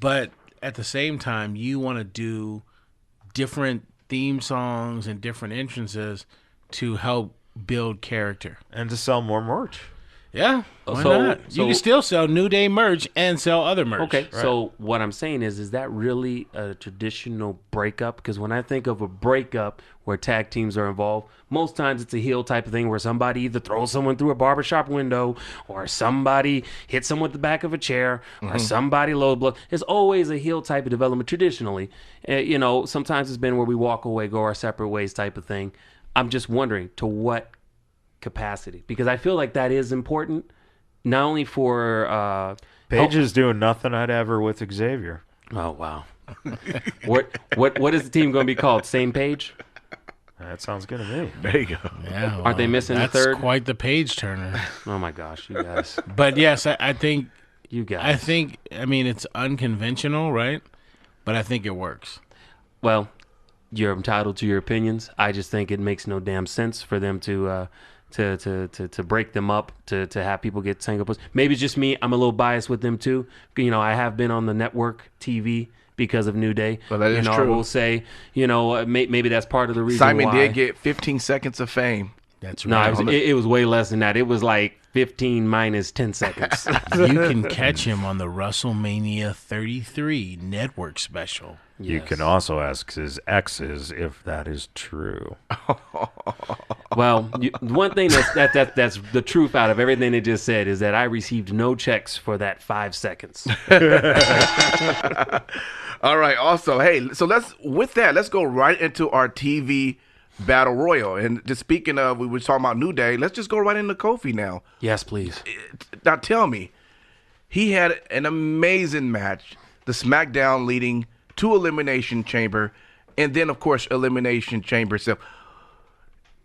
but at the same time, you want to do different theme songs and different entrances to help build character.
And to sell more merch.
Yeah, why
So-
not? You
so-
can still sell New Day merch and sell other merch.
Okay, so what I'm saying is that really a traditional breakup? Because when I think of a breakup where tag teams are involved, most times it's a heel type of thing where somebody either throws someone through a barbershop window, or somebody hits someone with the back of a chair, or somebody low blow. It's always a heel type of development traditionally. Sometimes it's been where we walk away, go our separate ways type of thing. I'm just wondering to what capacity, because I feel like that is important, not only for
Paige is doing nothing I'd ever with Xavier.
oh wow. what is the team going to be called? Same Page?
That sounds good to me.
There you go.
Yeah,
Aren't they missing the
that's
third?
quite the page turner.
Oh my gosh, you guys.
But yes, I think
I
mean it's unconventional, right? But I think it works.
Well, you're entitled to your opinions. I just think it makes no damn sense for them to break them up, to have people get tangled up. Maybe it's just me. I'm a little biased with them too. I have been on the network TV because of New Day.
Well, that is
I
true.
will say, maybe that's part of the reason
Simon
why.
did get 15 seconds of fame.
That's
No,
right.
it was way less than that. It was like 15 minus 10 seconds.
You can catch him on the WrestleMania 33 network special.
You can also ask his exes if that is true.
Well, one thing that's the truth out of everything they just said is that I received no checks for that 5 seconds.
All right. Also, hey, so let's go right into our TV battle royal. And just speaking of, we were talking about New Day. Let's just go right into Kofi now.
Yes, please.
Now, tell me, he had an amazing match. The SmackDown leading to Elimination Chamber, and then of course Elimination Chamber itself.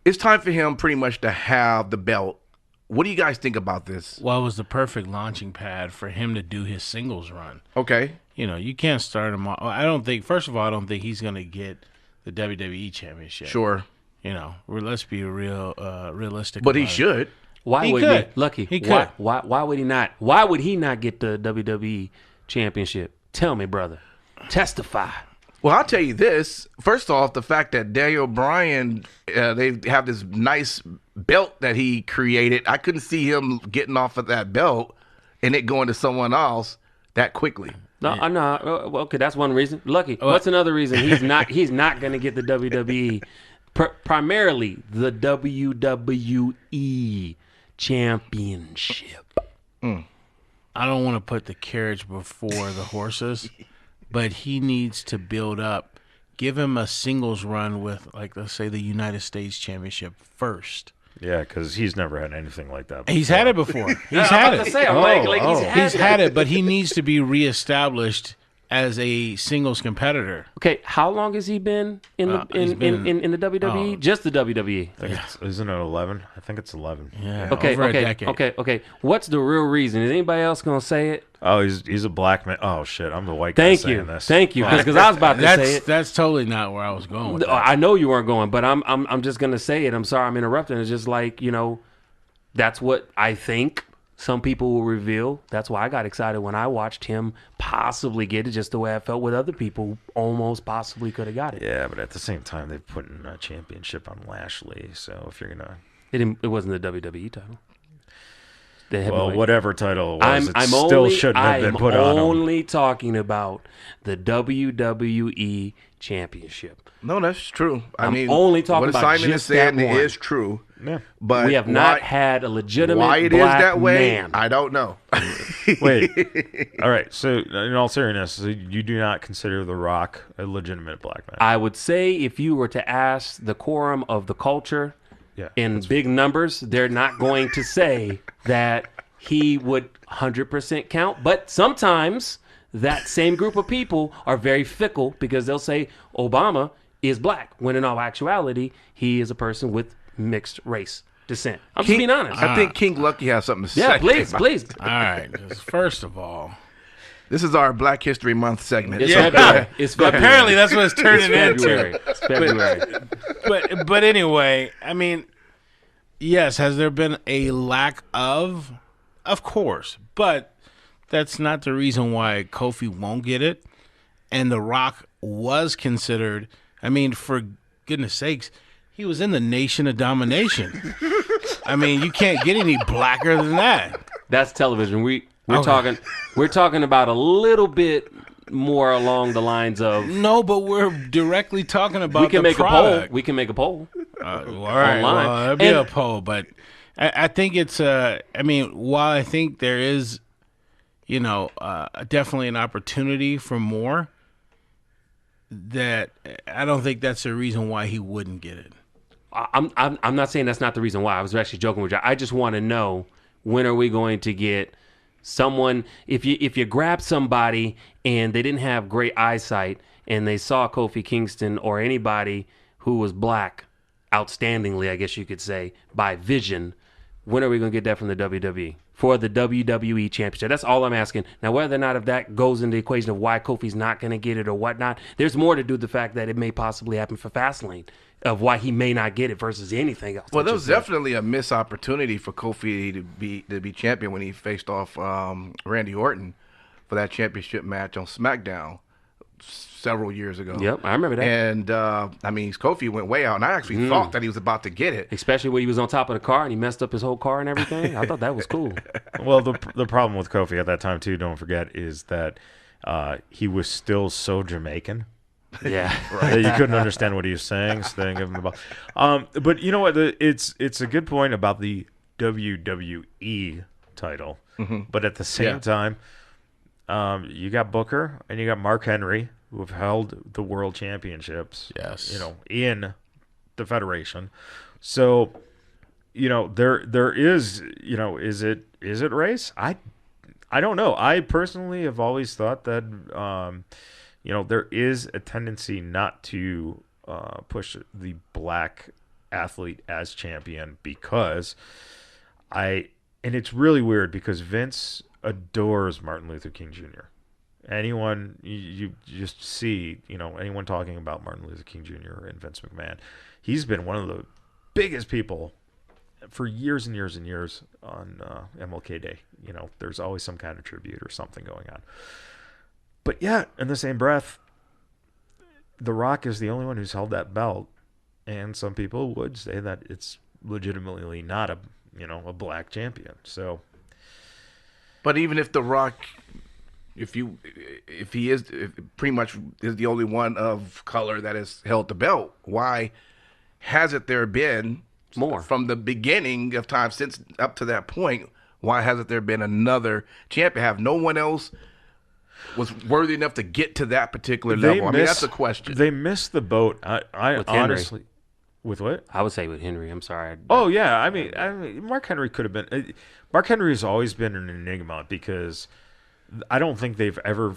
It's time for him pretty much to have the belt. What do you guys think about this?
Well, it was the perfect launching pad for him to do his singles run.
Okay.
You can't start him off. I don't think he's going to get the WWE Championship.
Sure.
Let's be realistic.
But he
about it.
should.
Why
He
would
could.
he? Lucky.
He could.
Why would he not? Why would he not get the WWE Championship? Tell me, brother. Testify.
Well, I'll tell you this. First off, the fact that Daniel Bryan, they have this nice belt that he created. I couldn't see him getting off of that belt and it going to someone else that quickly.
No, okay, that's one reason. Lucky. What's another reason he's not going to get the WWE? Primarily the WWE Championship.
I don't want to put the carriage before the horses, but he needs to build up. Give him a singles run with, like, let's say, the United States Championship first.
Yeah, because he's never had anything like that before.
He's had it before. He's
I'm
had
about to
it.
say, I'm like
He's had it, but he needs to be reestablished as a singles competitor.
Okay, how long has he been in the in the WWE? Just the WWE.
I think isn't it 11? I think it's 11.
Yeah,
Okay,
over a decade.
okay. What's the real reason? Is anybody else gonna say it?
Oh, he's a black man. Oh shit, I'm the white guy saying this.
Thank you, because I was about to say it.
That's totally not where I was going with that.
I know you weren't going, but I'm just gonna say it. I'm sorry, I'm interrupting. It's just like, that's what I think some people will reveal. That's why I got excited when I watched him possibly get it, just the way I felt with other people who almost possibly could have got it.
Yeah, but at the same time, they're putting a championship on Lashley. So if you're gonna,
It wasn't the WWE title. The
well,
heavyweight.
whatever title it was, it still shouldn't have been put on him.
I'm only talking about the WWE Championship.
No, that's true.
I'm only talking
what
about
Simon
just
is saying
that one.
is true.
Yeah.
But
We have not had a legitimate
why it
black
is that way,
man.
I don't know.
Wait. All right. So in all seriousness, you do not consider The Rock a legitimate black man?
I would say if you were to ask the quorum of the culture
Yeah.
in big numbers, they're not going to say that he would 100% count. But sometimes that same group of people are very fickle because they'll say Obama is black, when in all actuality, he is a person with mixed race descent. I'm just being honest.
I think King Lucky has something to say.
Yeah, please.
All right. First of all,
This is our Black History Month segment.
It's February. It's February.
apparently that's what it's turning into.
It's February.
But anyway, I mean, yes, has there been a lack of? Of course, but that's not the reason why Kofi won't get it. And The Rock was considered. I mean, for goodness sakes, he was in the Nation of Domination. I mean, you can't get any blacker than that.
That's television. We're talking about a little bit more along the lines of
No, but we're directly talking about
we can
the
make
product.
a poll. We can make a poll.
All right,
online.
well, that'd be
And-
a poll, but I think it's I mean, while I think there is, definitely an opportunity for more, that I don't think that's the reason why he wouldn't get it.
I'm not saying that's not the reason why. I was actually joking with you. I just want to know, when are we going to get someone? If you grab somebody and they didn't have great eyesight and they saw Kofi Kingston or anybody who was black outstandingly, I guess you could say, by vision, when are we going to get that from the WWE? For the WWE Championship. That's all I'm asking. Now, whether or not if that goes into the equation of why Kofi's not going to get it or whatnot, there's more to do with the fact that it may possibly happen for Fastlane, of why he may not get it versus anything else.
Well, there was definitely a missed opportunity for Kofi to be champion when he faced off Randy Orton for that championship match on SmackDown several years ago.
Yep, I remember that.
And Kofi went way out, and I actually thought that he was about to get it.
Especially when he was on top of the car and he messed up his whole car and everything. I thought that was cool.
Well, the problem with Kofi at that time too, don't forget, is that he was still so Jamaican.
Yeah.
That you couldn't understand what he was saying, so they didn't give him the ball. But you know what? It's a good point about the WWE title.
Mm-hmm.
But at the same time, you got Booker and you got Mark Henry, who have held the world championships.
Yes.
In the Federation. So, there is, is it race? I don't know. I personally have always thought that there is a tendency not to push the black athlete as champion because and it's really weird because Vince adores Martin Luther King Jr. Anyone you just see, anyone talking about Martin Luther King Jr. and Vince McMahon, he's been one of the biggest people for years and years and years on MLK Day. There's always some kind of tribute or something going on. But yeah, in the same breath, The Rock is the only one who's held that belt, and some people would say that it's legitimately not a black champion. So,
But even if The Rock, if he is pretty much is the only one of color that has held the belt, why hasn't there been
More
from the beginning of time since up to that point? Why hasn't there been another champion? Have no one else was worthy enough to get to that particular level? I mean, that's a question.
They missed the boat. I
With Henry.
honestly, With what?
I would say with Henry. I'm sorry.
Oh yeah, I mean, Mark Henry could have been. Mark Henry has always been an enigma because I don't think they've ever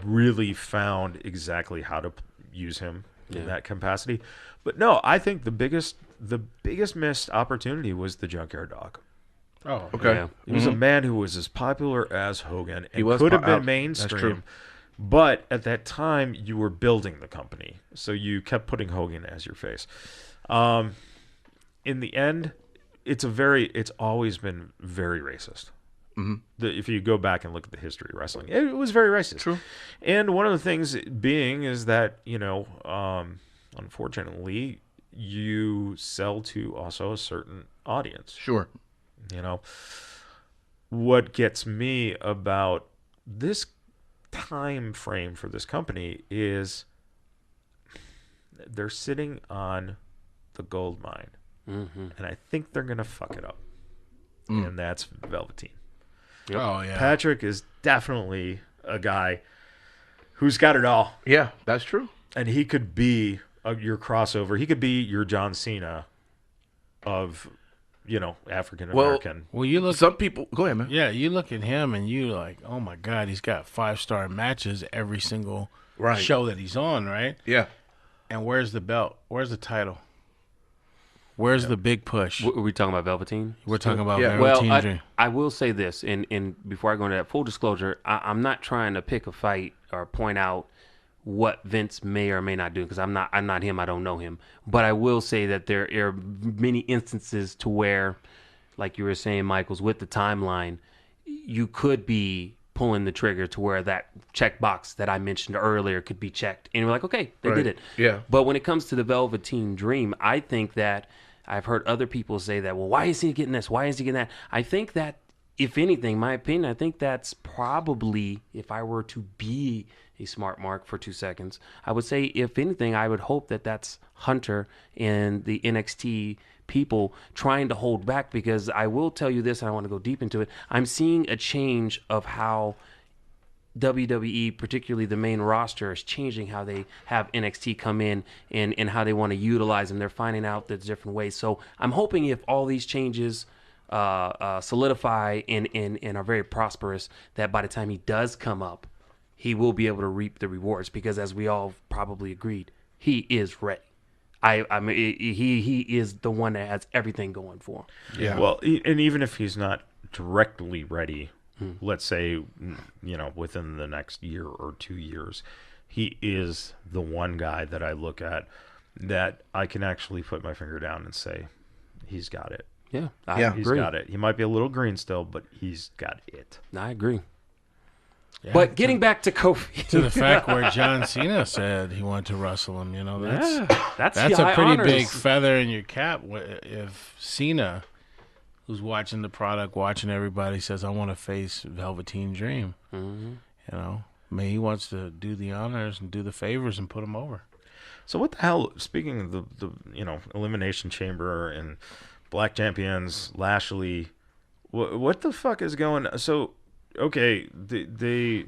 really found exactly how to use him in that capacity. But no, I think the biggest missed opportunity was the Junkyard Dog.
Oh,
Okay.
Yeah.
He was a man who was as popular as Hogan and
was
could have been
that's
mainstream.
true.
But at that time, you were building the company, so you kept putting Hogan as your face. In the end, it's always been very racist. If you go back and look at the history of wrestling, it was very racist.
True.
And one of the things being is that, unfortunately, you sell to also a certain audience.
Sure.
What gets me about this time frame for this company is they're sitting on the gold mine. And I think they're going to fuck it up. And that's Velveteen.
Oh yeah.
Patrick is definitely a guy who's got it all.
Yeah, that's true.
And he could be your crossover. He could be your John Cena of, African American.
Well, you look.
Some people go ahead, man.
Yeah, you look at him and you like, oh my God, he's got 5-star matches every single show that he's on, right?
Yeah.
And where's the belt? Where's the title? Where's the big push?
Are we talking about Velveteen?
We're talking about
Yeah.
Well,
Velveteen Dream.
I will say this, and before I go into that, full disclosure, I'm not trying to pick a fight or point out what Vince may or may not do, because I'm not him. I don't know him. But I will say that there are many instances to where, like you were saying, Michaels, with the timeline, you could be pulling the trigger to where that checkbox that I mentioned earlier could be checked. And we're like, okay, they did it.
Yeah.
But when it comes to the Velveteen Dream, I think that I've heard other people say that, well, why is he getting this? Why is he getting that? I think that, if anything, my opinion, I think that's probably, if I were to be a smart mark for 2 seconds, I would say, if anything, I would hope that that's Hunter and the NXT people trying to hold back, because I will tell you this, and I want to go deep into it, I'm seeing a change of how WWE, particularly the main roster, is changing how they have NXT come in and how they want to utilize them. They're finding out there's different ways. So I'm hoping if all these changes solidify and are very prosperous, that by the time he does come up, he will be able to reap the rewards, because as we all probably agreed, he is ready. I mean, he is the one that has everything going for him.
Yeah.
Well, and even if he's not directly ready, let's say, within the next year or 2 years, he is the one guy that I look at that I can actually put my finger down and say, he's got it.
Yeah,
He's got it. He might be a little green still, but he's got it.
I agree.
Yeah.
But getting back to Kofi.
To the fact where John Cena said he wanted to wrestle him, that's
That's
a
high
pretty
honors.
big feather in your cap. If Cena, who's watching the product, watching everybody, says, I want to face Velveteen Dream, he wants to do the honors and do the favors and put him over.
So what the hell, speaking of the Elimination Chamber and Black Champions, Lashley, what the fuck is going on? So, okay, they're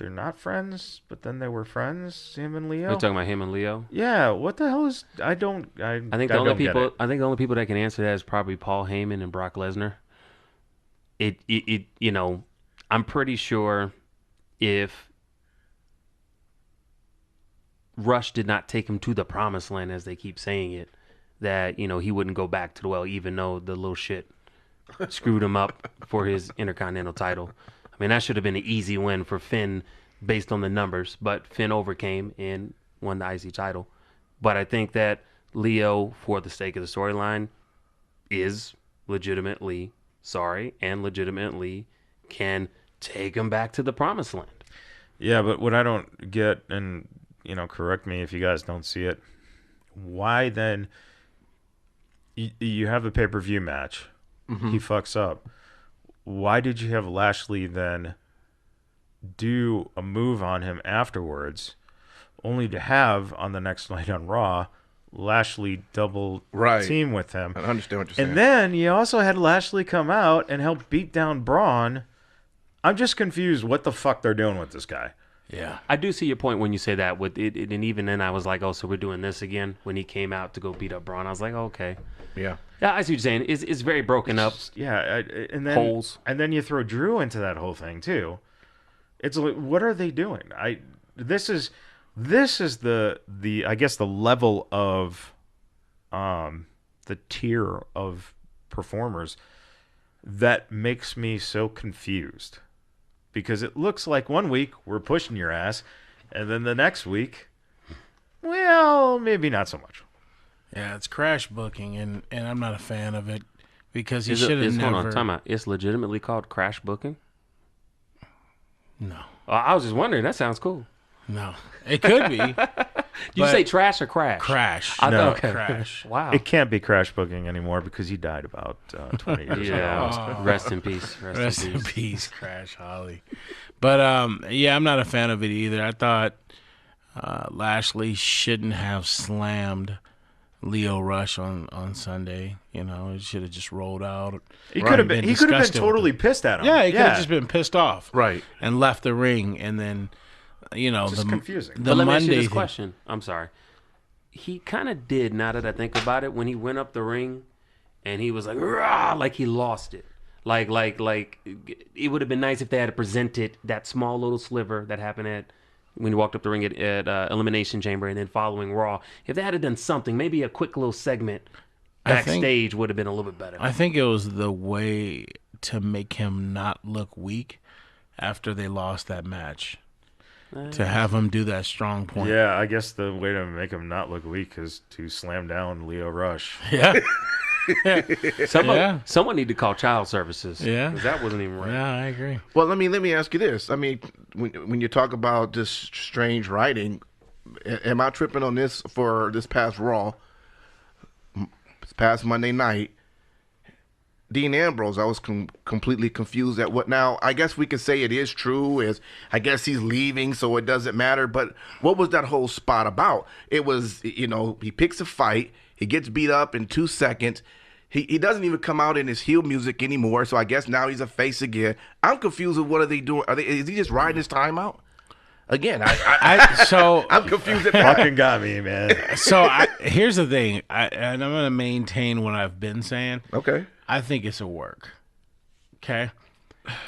not friends, but then they were friends, him and Leo.
Are you talking about him and Leo?
Yeah, what the hell is, I think
the only people that can answer that is probably Paul Heyman and Brock Lesnar. I'm pretty sure if Rush did not take him to the promised land, as they keep saying it, that, he wouldn't go back to the well, even though the little shit screwed him up for his Intercontinental title. I mean, that should have been an easy win for Finn based on the numbers, but Finn overcame and won the IC title. But I think that Leo, for the sake of the storyline, is legitimately sorry and legitimately can take him back to the promised land.
Yeah, but what I don't get, and correct me if you guys don't see it, why then you have a pay-per-view match, he fucks up, why did you have Lashley then do a move on him afterwards, only to have on the next night on Raw Lashley double team with him?
I understand what you're saying.
And then you also had Lashley come out and help beat down Braun. I'm just confused what the fuck they're doing with this guy.
Yeah.
I do see your point when you say that. With it, and even then, I was like, oh, so we're doing this again. When he came out to go beat up Braun, I was like, oh, okay.
Yeah.
Yeah, I see what you're saying. It's very broken up.
Yeah, and then
Holes.
and then you throw Drew into that whole thing too. It's like, what are they doing? This is the I guess the level of the tier of performers that makes me so confused, because it looks like one week we're pushing your ass, and then the next week, well, maybe not so much.
Yeah, it's crash booking, and I'm not a fan of it because he
Is it-
should have
is-
never.
Hold on, time out. It's legitimately called crash booking?
No,
I was just wondering. That sounds cool.
no, it could be
Did you
But-
say trash or crash?
crash.
I
No.
thought, okay.
Crash.
Wow.
It can't be crash booking anymore because he died about 20 years ago.
Yeah.
Oh.
Rest in peace.
Rest in peace, Crash Holly. But yeah, I'm not a fan of it either. I thought Lashley shouldn't have slammed Leo Rush on Sunday. You know, it should have just rolled out.
He could have been.
Been
He could have been
disgusted with
totally
it.
pissed at him.
Yeah, he could have just been pissed off,
Right.
and left the ring, and then
Just confusing.
The
But let me ask
Monday
you this
thing.
question. I'm sorry. He kind of did, now that I think about it, when he went up the ring and he was like, rah, like he lost it. Like it would have been nice if they had presented that small little sliver that happened when he walked up the ring at Elimination Chamber and then following Raw. If they had done something, maybe a quick little segment
I think-
backstage would have been a little bit better.
I think it was the way to make him not look weak after they lost that match. To have him do that strong point.
Yeah, I guess the way to make him not look weak is to slam down Leo Rush.
Yeah.
Someone need to call child services.
Yeah.
'Cause that wasn't even right.
Yeah, I agree.
Well, let me ask you this. I mean, when you talk about this strange writing, am I tripping on this for this past Raw, this past Monday night? Dean Ambrose, I was completely confused at what. Now, I guess we could say it is true. Is I guess he's leaving, so it doesn't matter. But what was that whole spot about? It was, he picks a fight, he gets beat up in 2 seconds. He doesn't even come out in his heel music anymore. So I guess now he's a face again. I'm confused with what are they doing? Is he just riding his time out? Again, I'm confused at that.
Fucking got me, man.
So here's the thing, and I'm going to maintain what I've been saying.
Okay.
I think it's a work. Okay?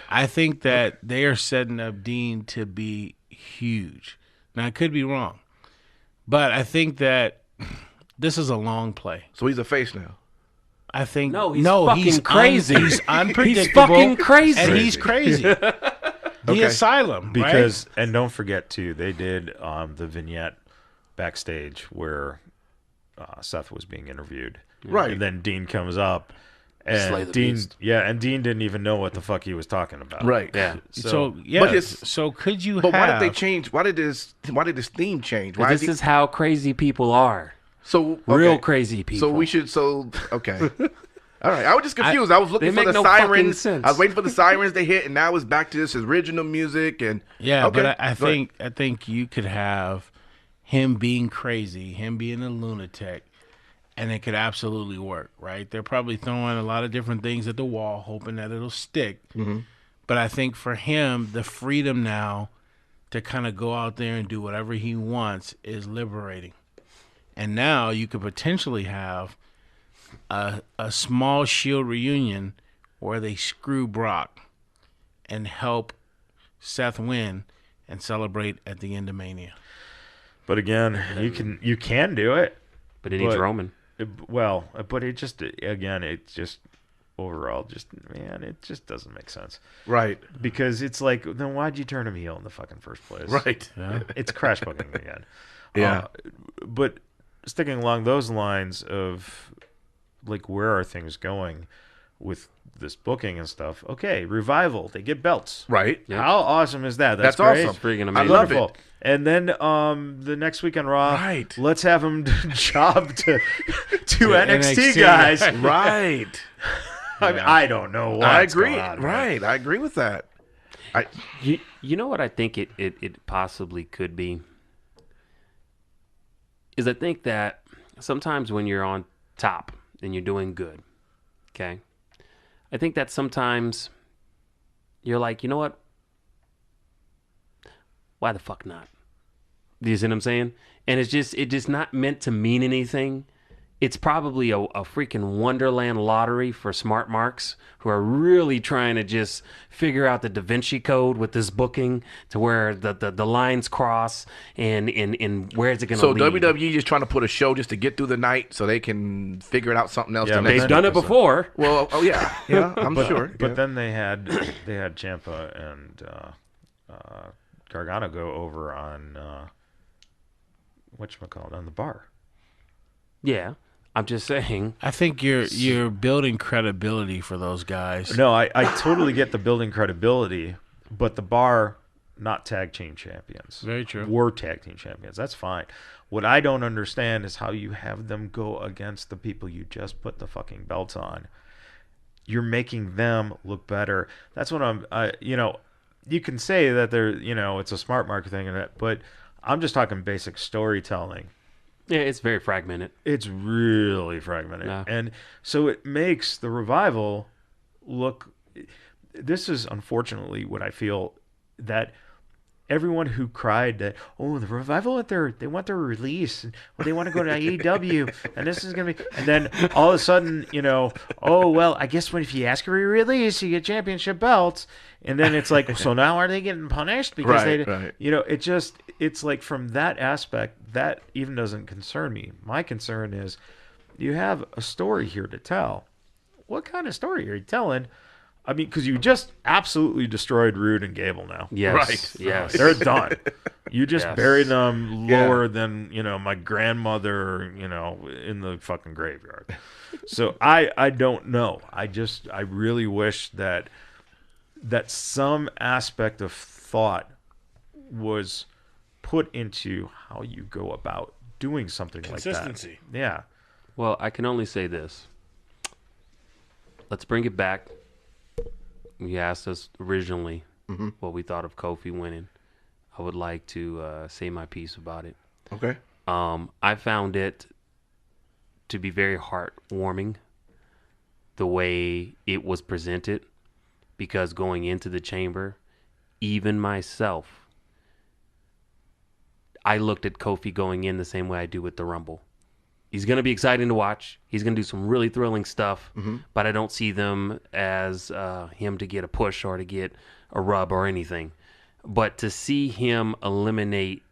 I think that they are setting up Dean to be huge. Now, I could be wrong, but I think that this is a long play.
So he's a face now.
I think
He's fucking crazy.
He's unpredictable.
He's fucking crazy.
And he's crazy. The asylum,
Because and don't forget too, they did the vignette backstage where Seth was being interviewed.
Right.
And then Dean comes up,
Slay
and
the
Dean,
beast.
and Dean didn't even know what the fuck he was talking about.
Right.
Yeah.
So could you?
But why
have,
did they change? Why did this theme change?
'Cause
Why
this is how crazy people are.
so
Real
okay.
crazy people.
So we should. Okay. All right. I was just confused. I was looking
They
for
make
the
no fucking
sirens.
sense.
I was waiting for the sirens to hit, and now it's back to this original music. And
Yeah,
okay.
but I
Go ahead.
think you could have him being crazy, him being a lunatic, and it could absolutely work, right? They're probably throwing a lot of different things at the wall, hoping that it'll stick.
Mm-hmm.
But I think for him, the freedom now to kind of go out there and do whatever he wants is liberating. And now you could potentially have a small Shield reunion where they screw Brock and help Seth win and celebrate at the end of Mania.
But again, you can do it.
But it needs
But-
Roman.
But it just overall man, it just doesn't make sense.
Right.
Because it's like, then why'd you turn him heel in the fucking first place?
Right.
It's crash booking again.
Yeah.
But sticking along those lines of like, where are things going with this booking and stuff? Okay, Revival, they get belts.
Right.
Yeah.
How awesome is that?
That's
great.
awesome.
Freaking
I
amazing.
love it.
Wonderful. And then the next week on Raw,
Right.
let's have them job to NXT
NXT.
guys.
Right.
I mean, I don't know what's
I agree.
going on, man.
Right. I agree with that.
You know what I think it possibly could be? Is I think that sometimes when you're on top and you're doing good, okay? I think that sometimes you're like, you know what? Why the fuck not? Do you see what I'm saying? And it's just not meant to mean anything. It's probably a freaking Wonderland lottery for smart marks who are really trying to just figure out the Da Vinci Code with this booking to where the lines cross and where is it going to lead.
So WWE just trying to put a show just to get through the night so they can figure out something else.
Yeah,
They've done it before.
Well, oh yeah, I'm sure.
But then they had Ciampa and Gargano go over on whatchamacallit, on the bar.
Yeah. I'm just saying.
I think you're building credibility for those guys.
No, I totally get the building credibility, but the bar, not tag team champions.
Very true.
Were tag team champions. That's fine. What I don't understand is how you have them go against the people you just put the fucking belts on. You're making them look better. That's what you can say that they're, it's a smart market thing, but I'm just talking basic storytelling.
Yeah, it's very fragmented.
It's really fragmented.
Yeah.
And so it makes the Revival look... This is unfortunately what I feel, that everyone who cried that, oh, the Revival, they want their release, and they want to go to AEW, and this is going to be... And then all of a sudden, oh, well, I guess if you ask for a release, you get championship belts. And then it's like, so now are they getting punished? Because
right.
It's like, from that aspect, that even doesn't concern me. My concern is, you have a story here to tell. What kind of story are you telling? I mean, because you just absolutely destroyed Rude and Gable now.
Yes.
Right.
Yes.
They're done. You just
Yes.
buried them lower than, my grandmother, in the fucking graveyard. So I don't know. I really wish that some aspect of thought was put into how you go about doing something like that.
Consistency.
Yeah.
Well, I can only say this. Let's bring it back. You asked us originally what we thought of Kofi winning. I would like to say my piece about it.
Okay.
I found it to be very heartwarming the way it was presented, because going into the chamber, even myself, I looked at Kofi going in the same way I do with the Rumble. He's going to be exciting to watch. He's going to do some really thrilling stuff, but I don't see them as him to get a push or to get a rub or anything. But to see him eliminate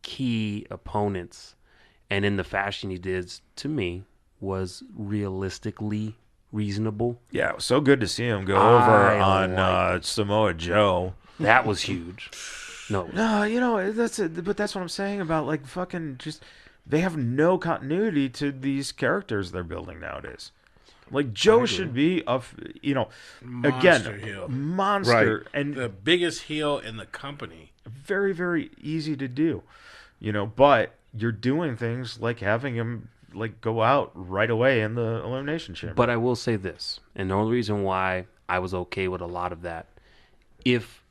key opponents, and in the fashion he did, to me, was realistically reasonable.
Yeah, it was so good to see him go over on Samoa Joe.
That was huge. No,
that's it. But that's what I'm saying about, like, fucking just... They have no continuity to these characters they're building nowadays. Like, Joe should be
Monster heel.
Monster.
Right.
And
The biggest heel in the company.
very, very easy to do. But you're doing things like having him, like, go out right away in the Elimination Chamber.
but I will say this, and the only reason why I was okay with a lot of that, if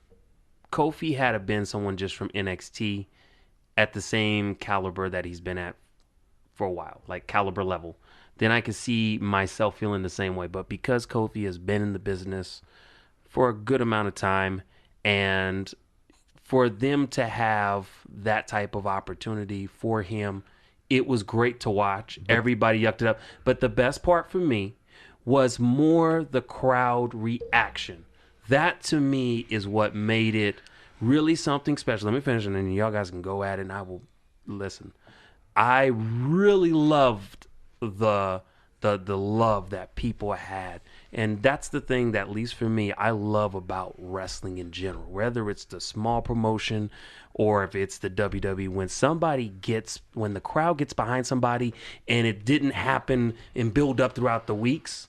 Kofi had been someone just from NXT at the same caliber that he's been at for a while, like caliber level, then I could see myself feeling the same way. But because Kofi has been in the business for a good amount of time, and for them to have that type of opportunity for him, it was great to watch. Everybody yucked it up. But the best part for me was more the crowd reaction. That, to me, is what made it really something special. Let me finish, and then y'all guys can go at it, and I will listen. I really loved the love that people had, and that's the thing that, at least for me, I love about wrestling in general. Whether it's the small promotion or if it's the WWE, when the crowd gets behind somebody, and it didn't happen and build up throughout the weeks.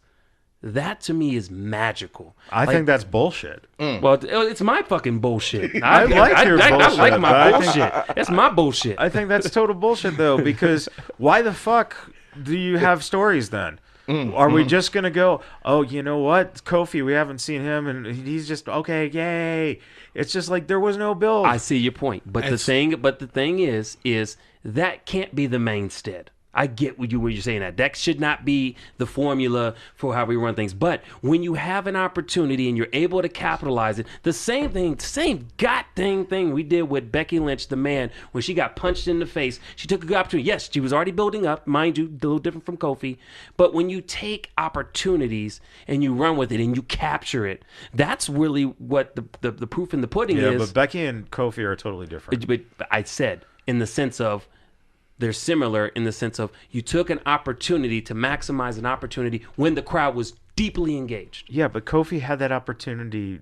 That, to me, is magical.
I think that's bullshit.
Well, it's my fucking bullshit.
I like your
I
bullshit,
like
but
my
I think-
bullshit. That's my bullshit.
I think that's total bullshit, though, because why the fuck do you have stories then? Are we just going to go, oh, you know what? Kofi, we haven't seen him, and he's just, okay, yay. It's just like there was no build.
I see your point. But the thing is that can't be the mainstead. I get what you're saying. That should not be the formula for how we run things. But when you have an opportunity and you're able to capitalize it, the same goddamn thing we did with Becky Lynch, the man, when she got punched in the face. She took a good opportunity. Yes, she was already building up, mind you, a little different from Kofi. But when you take opportunities and you run with it and you capture it, that's really what the proof in the pudding is.
Yeah, but Becky and Kofi are totally different.
But I said, in the sense of, they're similar in the sense of you took an opportunity to maximize an opportunity when the crowd was deeply engaged.
Yeah, but Kofi had that opportunity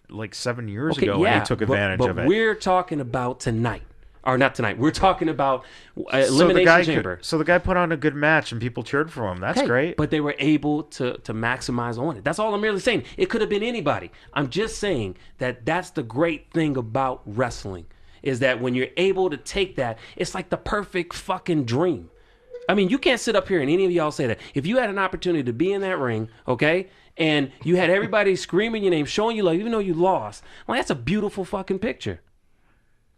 like 7 years ago, and he took advantage of it.
But we're talking about tonight. Or not tonight. We're talking about Elimination Chamber.
So the guy put on a good match, and people cheered for him. That's great.
But they were able to maximize on it. That's all I'm merely saying. It could have been anybody. I'm just saying that that's the great thing about wrestling. Is that when you're able to take that, it's like the perfect fucking dream. I mean, you can't sit up here and any of y'all say that. If you had an opportunity to be in that ring, okay, and you had everybody screaming your name, showing you love, even though you lost, well, that's a beautiful fucking picture.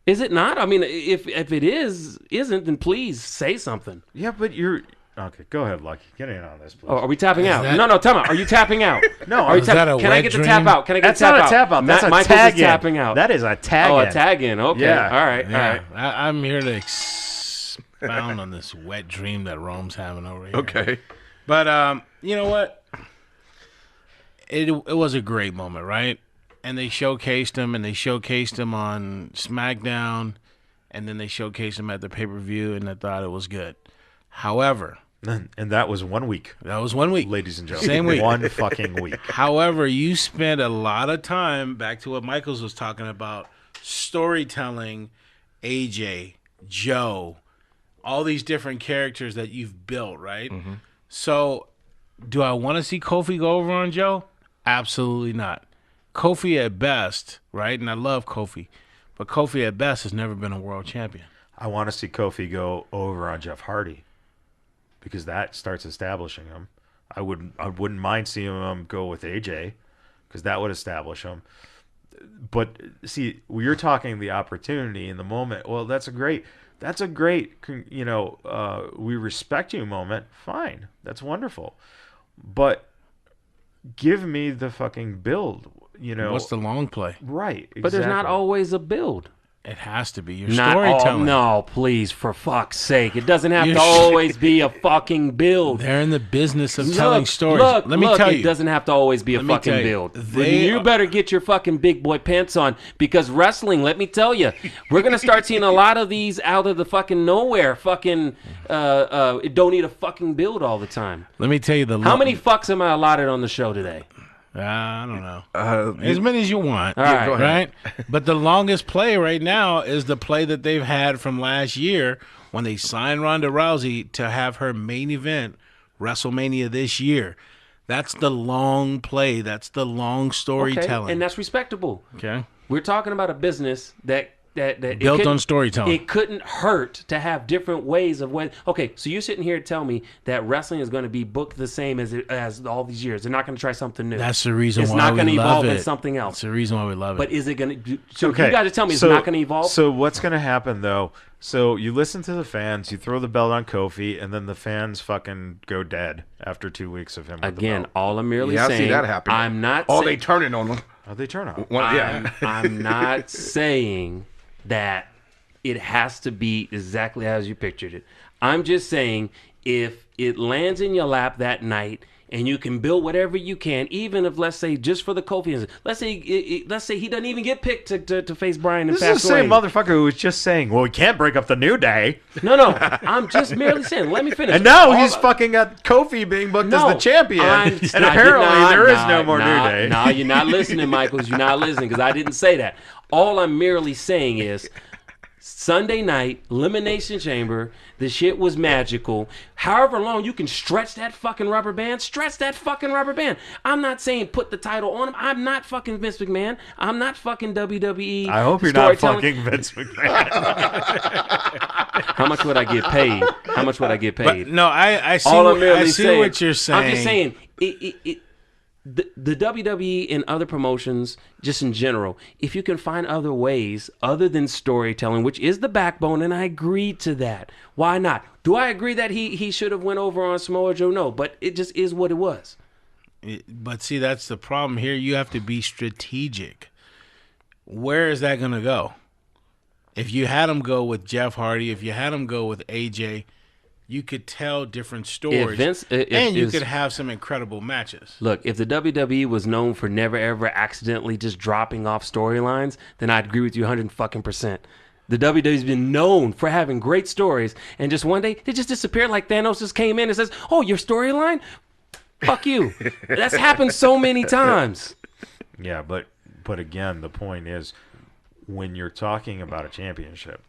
Is it not? I mean, if it isn't, then please say something.
Yeah, but you're... Okay, go ahead, Lucky. Get in on this, please.
Oh, are we tapping out? No, time out. Are you tapping out?
No,
are you
that a
Can
wet
I get
dream?
the tap out? Can I get
That's
the tap
not
out?
a tap out. That's a
Michael's
tag
is
in.
tapping out.
That is a tag
Oh,
in.
a tag in. Okay.
Yeah.
All right.
Yeah,
All right.
I'm here to expound on this wet dream that Rome's having over here.
Okay.
But you know what? It was a great moment, right? And they showcased him, and they showcased him on SmackDown, and then they showcased him at the pay-per-view, and I thought it was good. However,
And that was 1 week,
that was 1 week.
ladies and gentlemen.
Same week.
1 fucking week.
However, you spent a lot of time, back to what Michaels was talking about, storytelling, AJ, Joe, all these different characters that you've built, right? Mm-hmm. So, do I want to see Kofi go over on Joe? Absolutely not. Kofi at best, right? And I love Kofi, but Kofi at best has never been a world champion.
I want to see Kofi go over on Jeff Hardy because that starts establishing him. I wouldn't mind seeing him go with AJ because that would establish him. But see, you're talking the opportunity in the moment. Well, that's a great, we respect you moment. Fine, that's wonderful. But give me the fucking build.
What's the long play?
Right, exactly.
But there's not always a build.
It has to be your
Not
storytelling.
no, please, for fuck's sake. It doesn't have to always be a fucking build.
They're in the business of telling stories.
Let me tell you. It doesn't have to always be a fucking build. You better get your fucking big boy pants on because wrestling, let me tell you, we're going to start seeing a lot of these out of the fucking nowhere. Fucking, it don't need a fucking build all the time.
Let me tell you
How many fucks am I allotted on the show today?
I don't know. As many as you want.
All right.
Right? But the longest play right now is the play that they've had from last year when they signed Ronda Rousey to have her main event WrestleMania this year. That's the long play. That's the long storytelling.
Okay, and that's respectable.
Okay.
We're talking about a business that
built on storytelling.
It couldn't hurt to have different ways of when. Okay, so you're sitting here to tell me that wrestling is going to be booked the same as all these years. They're not going to try something new.
That's the reason
it's
why
not
we
going to
love
evolve
it.
into something else.
That's the reason why we love it.
But is it going to? So
Okay,
you guys are telling me it's
so-
not going to evolve?
So what's going to happen though? So you listen to the fans, you throw the belt on Kofi, and then the fans fucking go dead after 2 weeks of him. With
Again,
the belt.
all I'm merely
Yeah, I
saying.
see that happen.
I'm not.
Oh,
saying,
they turning on them.
How'd they turn out?
I'm not saying that it has to be exactly as you pictured it. I'm just saying if it lands in your lap that night and you can build whatever you can, even if, let's say, just for the Kofi, let's say he doesn't even get picked to face Bryan and
This is
pass
the same
away.
motherfucker who was just saying, well, we can't break up the New Day.
No, I'm just merely saying, let me finish.
And now he's fucking got Kofi being booked as the champion. And apparently there is no more New Day.
No, you're not listening, Michaels. You're not listening because I didn't say that. All I'm merely saying is Sunday night, Elimination Chamber, the shit was magical. However long you can stretch that fucking rubber band, stretch that fucking rubber band. I'm not saying put the title on him. I'm not fucking Vince McMahon. I'm not fucking WWE.
I hope you're not fucking Vince McMahon.
How much would I get paid? How much would I get paid?
But no, I see,
All I'm merely
I see
saying,
what you're saying.
I'm just saying, the WWE and other promotions, just in general, if you can find other ways other than storytelling, which is the backbone, and I agree to that. Why not? Do I agree that he should have went over on Samoa Joe? No, but it just is what it was.
But see, that's the problem here. You have to be strategic. Where is that going to go? If you had him go with Jeff Hardy, if you had him go with AJ, you could tell different stories, and you could have some incredible matches.
Look, if the WWE was known for never ever accidentally just dropping off storylines, then I'd agree with you 100%. The WWE's been known for having great stories, and just one day they just disappeared like Thanos just came in and says, "Oh, your storyline? Fuck you." That's happened so many times.
Yeah, but again, the point is, when you're talking about a championship,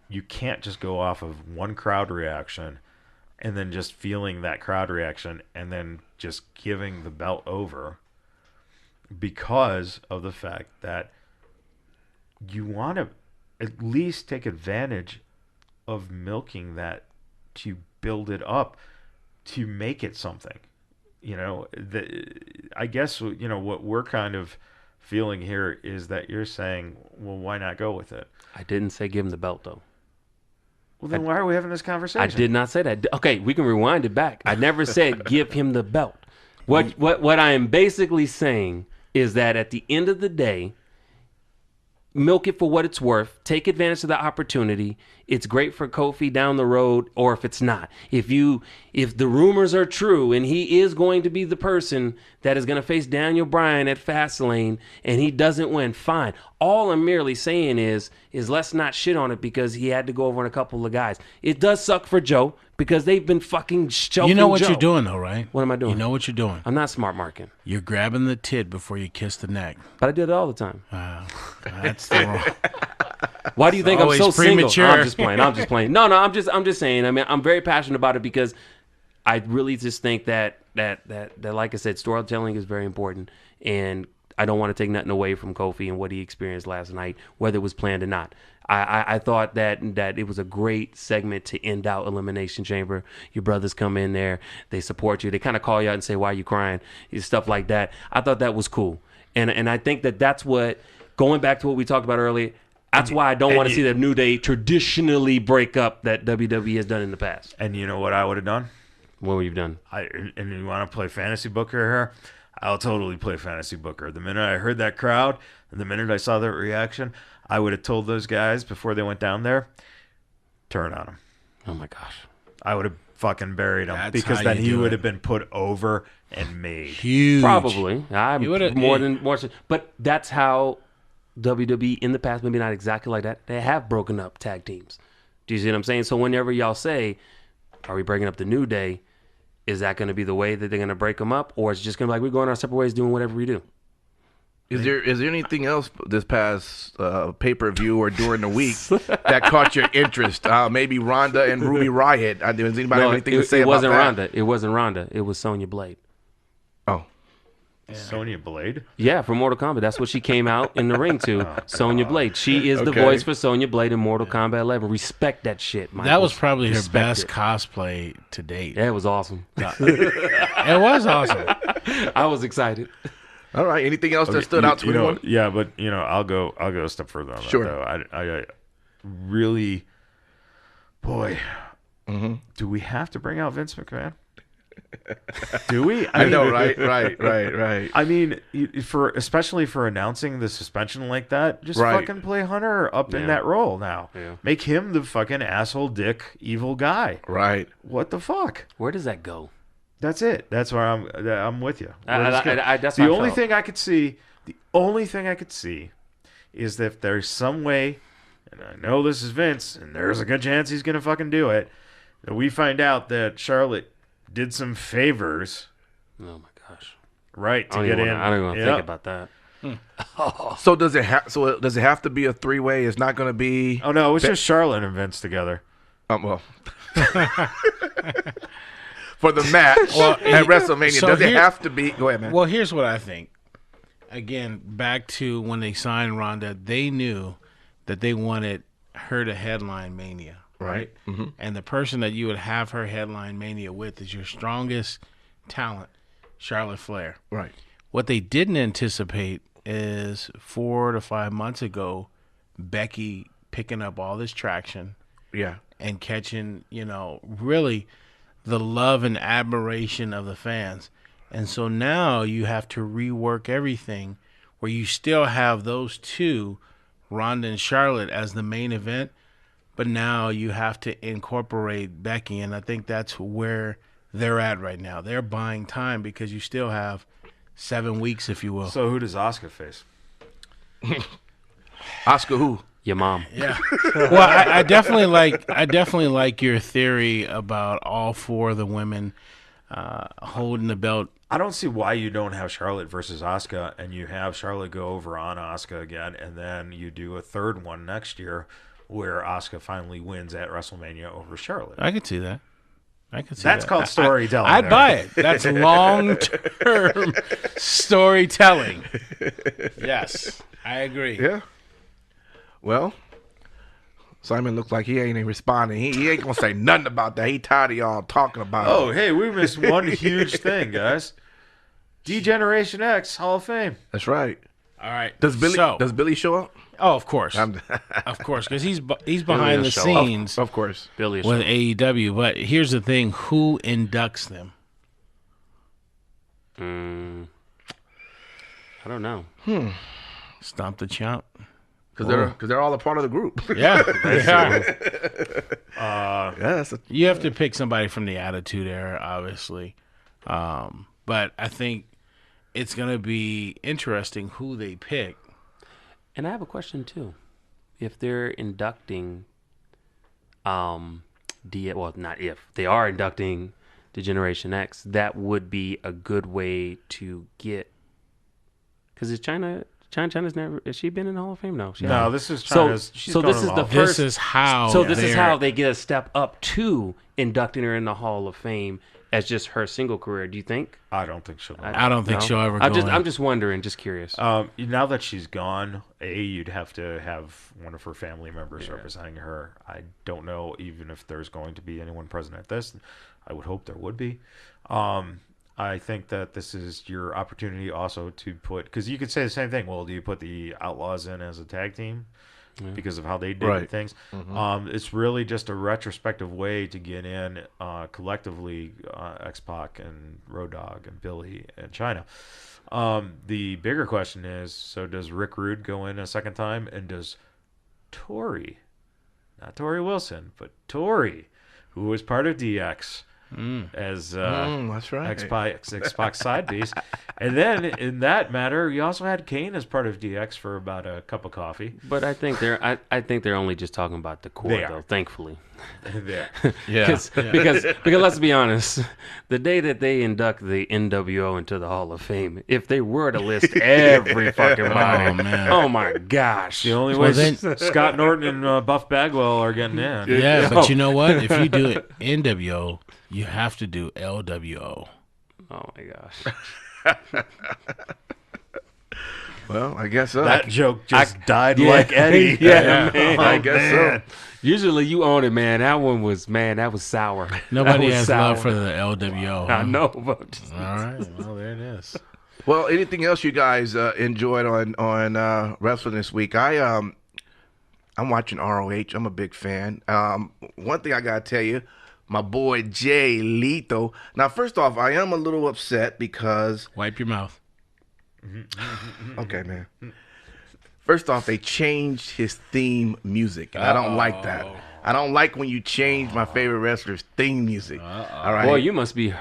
you can't just go off of one crowd reaction and then just feeling that crowd reaction and then just giving the belt over, because of the fact that you want to at least take advantage of milking that to build it up, to make it something. I guess, what we're kind of feeling here is that you're saying, well, why not go with it?
I didn't say give him the belt, though.
Well, then why are we having this conversation?
I did not say that. Okay, we can rewind it back. I never said give him the belt. What I am basically saying is that at the end of the day, milk it for what it's worth. Take advantage of the opportunity. It's great for Kofi down the road, or if it's not. If the rumors are true and he is going to be the person that is going to face Daniel Bryan at Fastlane and he doesn't win, fine. All I'm merely saying is let's not shit on it because he had to go over on a couple of guys. It does suck for Joe because they've been fucking choking
You know what
Joe.
you're doing, though, right?
What am I doing?
You know what you're doing.
I'm not smart marking.
You're grabbing the tit before you kiss the neck.
But I do it all the time.
That's the wrong.
Why do you think I'm
always
so
premature.
single? I'm just playing. No, I'm just saying. I mean, I'm very passionate about it because I really just think that like I said, storytelling is very important, and I don't want to take nothing away from Kofi and what he experienced last night, whether it was planned or not. I thought that it was a great segment to end out Elimination Chamber. Your brothers come in there, they support you, they kind of call you out and say, "Why are you crying?" Stuff like that. I thought that was cool, and I think that's what, going back to what we talked about earlier. That's why I don't want to see the New Day traditionally break up that WWE has done in the past.
And you know what I would have done?
What would you have done?
And you want to play fantasy booker here? I'll totally play fantasy booker. The minute I heard that crowd, and the minute I saw that reaction, I would have told those guys before they went down there, turn on him.
Oh my gosh.
I would have fucking buried him,
That's
because
how
then
you
he
do
would
it.
have been put over and made.
Huge.
Probably.
would've-
But that's how WWE in the past, maybe not exactly like that, they have broken up tag teams. Do you see what I'm saying? So whenever y'all say, are we breaking up the New Day, is that going to be the way that they're going to break them up? Or it's just going to be like, we're going our separate ways doing whatever we do?
Is there anything else this past pay-per-view or during the week that caught your interest? Maybe Ronda and Ruby Riott. Does anybody have anything to say about that?
It wasn't Ronda. It was Sonya Blade.
Oh.
Sonya Blade?
Yeah, from Mortal Kombat. That's what she came out in the ring to. Sonya Blade. She is the
Okay.
voice for Sonya Blade in Mortal Kombat 11. Respect that shit, Michael.
That was probably her
Respect
best
it.
cosplay to date.
Yeah, it was awesome.
It was awesome.
I was excited.
All right. Anything else that stood out to anyone?
Yeah, but I'll go a step further on
Sure.
that, though. I really, boy, do we have to bring out Vince McMahon? Do we?
I know, right?
I mean, especially for announcing the suspension like that, just
Right.
fucking play Hunter up in that role now.
Yeah.
Make him the fucking asshole, dick, evil guy.
Right.
What the fuck?
Where does that go?
That's it. That's where I'm with you.
That's
The
how I
only
felt.
thing I could see. The only thing I could see is that if there's some way, and I know this is Vince, and there's a good chance he's gonna fucking do it, that we find out that Charlotte did some favors,
Oh my gosh.
right, to
I don't
get
even
in.
wanna- I don't even want to
Yeah.
think about that.
So does it have to be a three-way? It's not going to be.
Oh no, it was just Charlotte and Vince together.
Well. For the match at WrestleMania,
so
does it
here-
have to be? Go ahead, man.
Well, here's what I think. Again, back to when they signed Ronda, they knew that they wanted her to headline Mania, right? And the person that you would have her headline Mania with is your strongest talent, Charlotte Flair.
Right.
What they didn't anticipate is 4 to 5 months ago, Becky picking up all this traction
Yeah.
and catching, really the love and admiration of the fans. And so now you have to rework everything where you still have those two, Ronda and Charlotte, as the main event, but now you have to incorporate Becky, and I think that's where they're at right now. They're buying time because you still have 7 weeks, if you will.
So who does Asuka face?
Oscar who?
Your mom.
Yeah. Well, I definitely like your theory about all 4 of the women holding the belt.
I don't see why you don't have Charlotte versus Asuka, and you have Charlotte go over on Asuka again, and then you do a third one next year where Asuka finally wins at WrestleMania over Charlotte.
I could see that.
That's called storytelling.
I'd buy it. That's long-term storytelling. Yes, I agree.
Yeah. Well, Simon looks like he ain't even responding. He ain't gonna say nothing about that. He tired of y'all talking about
Oh,
it.
hey, we missed one huge thing, guys. D-Generation X Hall of Fame.
That's right.
All right.
Does Billy show up?
Oh, of course, of course, because he's behind the
show up.
scenes
Of course.
Billy
with AEW. But here's the thing: who inducts them?
I don't know.
Stomp the Chomp.
Because they're all a part of the group.
Yeah, they are.
Yeah, that's a,
You have to pick somebody from the Attitude Era, obviously. But I think it's going to be interesting who they pick.
And I have a question too. If they're inducting, not if they are inducting the Generation X, that would be a good way to get. Because China's never. Has she been in the Hall of Fame? No. She
No,
hasn't.
this is
So
China's.
so this is the
This
first.
is how.
So this is
they're-
how they get a step up to inducting her in the Hall of Fame as just her single career. Do you think?
I don't think she'll.
I don't think
No?
she'll ever.
I'm
go
just
in.
I'm just wondering, just curious.
Now that she's gone, you'd have to have one of her family members representing her. I don't know even if there's going to be anyone present at this. I would hope there would be. I think that this is your opportunity also to put, because you could say the same thing. Well, do you put the Outlaws in as a tag team because of how they did things? It's really just a retrospective way to get in collectively X-Pac and Road Dogg and Billy and China. The bigger question is, so does Rick Rude go in a second time, and does Tori, not Tori Wilson, but Tori, who was part of DX, as
that's right.
X-Pac side piece. And then in that matter, you also had Kane as part of DX for about a cup of coffee.
But I think they're only just talking about the core,
They are.
though. Thankfully,
There.
because let's be honest, the day that they induct the NWO into the Hall of Fame, if they were to list every fucking body,
man.
oh my gosh,
The only way
then-
Scott Norton and Buff Bagwell are getting in.
Yeah, but you know what? If you do it NWO, you have to do LWO.
oh my gosh.
Well, I guess so.
That joke just died like Eddie.
Yeah, man.
I guess so.
Usually you own it, man. That was sour.
Nobody
That was
has
sour.
love for the LWO.
I know, but
All right, well there it is.
Well, anything else you guys enjoyed on wrestling this week? I'm watching ROH. I'm a big fan. One thing I gotta tell you, my boy Jay Lethal. Now, first off, I am a little upset because
Wipe your mouth.
okay, man. First off, they changed his theme music, and I don't like that. I don't like when you change my favorite wrestler's theme music. All right.
boy, you must be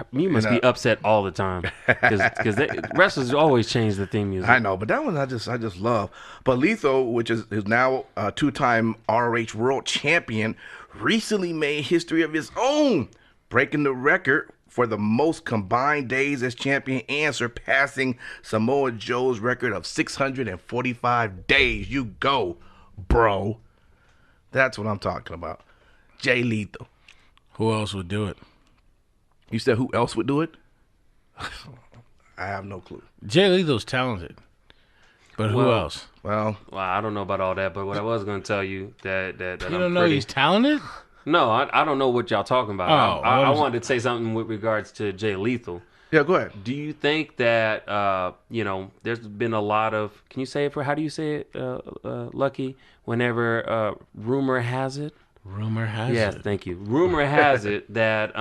upset all the time because wrestlers always change the theme music.
I know, but that one I just love. But Lethal, which is now a two-time ROH World Champion, recently made history of his own, breaking the record for the most combined days as champion and surpassing Samoa Joe's record of 645 days. You go, bro. That's what I'm talking about. Jay Lethal.
Who else would do it?
You said who else would do it? I have no clue.
Jay Lethal's talented, but who
Well,
else?
Well,
I don't know about all that, but what I was going to tell you that
You
I'm
don't know
pretty,
he's talented?
No, I don't know what y'all talking about.
Oh,
I
I was-
wanted to say something with regards to Jay Lethal.
Yeah, go ahead.
Do you think that there's been a lot of? Can you say it how do you say it, Lucky? Whenever rumor has it.
Rumor has
Yes,
it.
thank you. Rumor has it that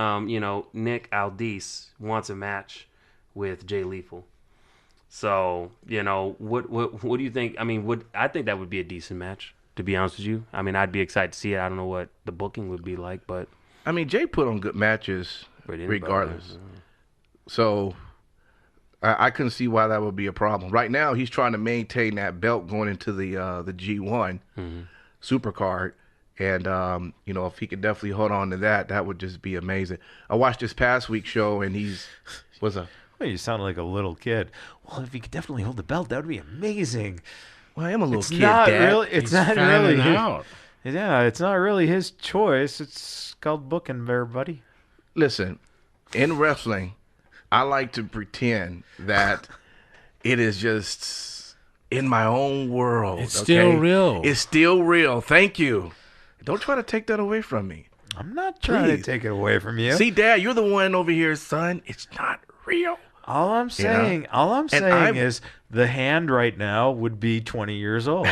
Nick Aldis wants a match with Jay Lethal. So what do you think? I mean, I think that would be a decent match. To be honest with you, I mean, I'd be excited to see it. I don't know what the booking would be like, but
I mean, Jay put on good matches regardless. So I couldn't see why that would be a problem. Right now, he's trying to maintain that belt going into the G1 Supercard. And, if he could definitely hold on to that, that would just be amazing. I watched this past week's show, and
Well, you sound like a little kid. Well, if he could definitely hold the belt, that would be amazing.
Well, I am a little kid,
not
Dad.
really. It's
He's
not really.
fanning out.
It's not really his choice. It's called booking there, buddy.
Listen, in wrestling, I like to pretend that it is just in my own world.
It's still real.
It's still real. Thank you. Don't try to take that away from me.
I'm not trying to
Please.
take it away from you.
See, Dad, you're the one over here, son. It's not real.
All I'm saying is the hand right now would be 20 years old.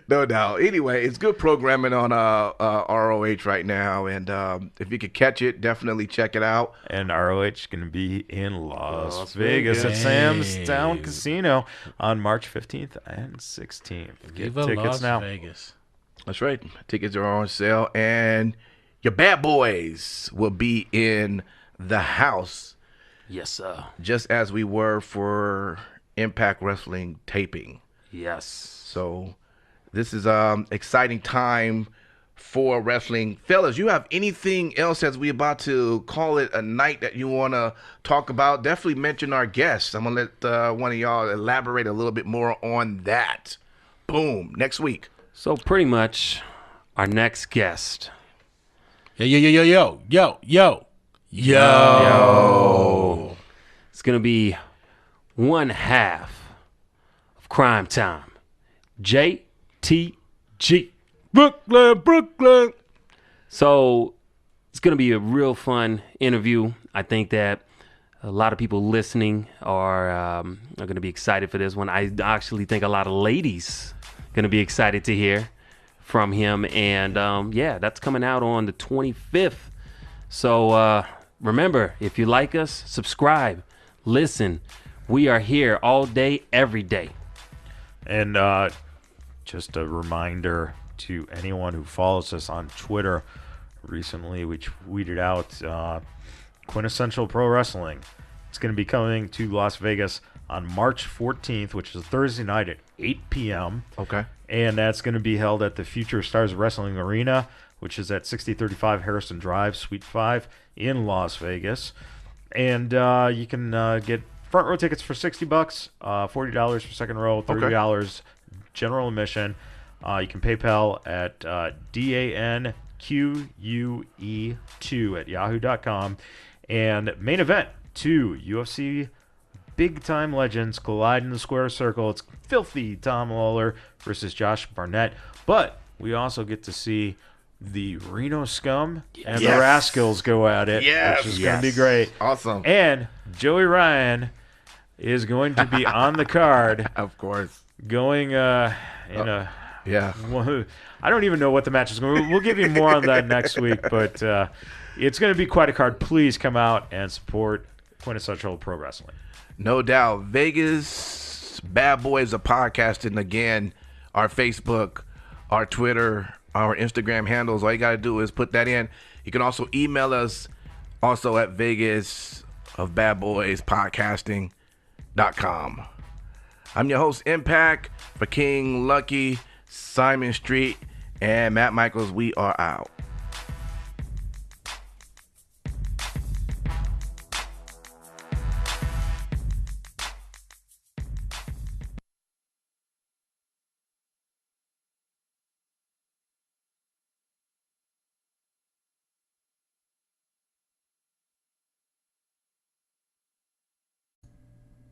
No doubt. Anyway, it's good programming on ROH right now, and if you could catch it, definitely check it out.
And ROH is going to be in Las Vegas at Sam's Town Casino on March 15th and 16th. Get
Viva
tickets
Las
now.
Vegas.
That's right. Tickets are on sale, and your Bad Boys will be in the house,
yes, sir.
just as we were for Impact Wrestling taping.
Yes.
So this is exciting time for wrestling. Fellas, you have anything else as we about to call it a night that you want to talk about? Definitely mention our guests. I'm going to let one of y'all elaborate a little bit more on that. Boom. Next week.
So pretty much our next guest.
Yo.
It's going to be one half of Crime Time. JTG.
Brooklyn.
So it's going to be a real fun interview. I think that a lot of people listening are going to be excited for this one. I actually think a lot of ladies going to be excited to hear from him. And that's coming out on the 25th. So remember, if you like us, subscribe, listen. We are here all day, every day.
And just a reminder to anyone who follows us on Twitter, recently we tweeted out Quintessential Pro Wrestling. It's going to be coming to Las Vegas on March 14th, which is a Thursday night at 8 p.m.
Okay.
And that's going to be held at the Future Stars Wrestling Arena, which is at 6035 Harrison Drive, Suite 5 in Las Vegas. And you can get front row tickets for $60, $40 for second row, $30 general admission. You can PayPal at DANQUE2 at yahoo.com. And main event, 2 UFC big-time legends collide in the square circle. It's Filthy Tom Lawler versus Josh Barnett. But we also get to see the Reno Scum and the Rascals go at it, which is going to be great.
Awesome.
And Joey Ryan is going to be on the card.
Of course.
Going I don't even know what the match is going to be. We'll give you more on that next week, but it's going to be quite a card. Please come out and support Quintessential Pro Wrestling.
No doubt. Vegas Bad Boys are podcasting again. Our Facebook, our Twitter, our Instagram handles. All you got to do is put that in. You can also email us also at Vegas of Bad Boys Podcasting.com. I'm your host, Impact, for King Lucky, Simon Street, and Matt Michaels. We are out.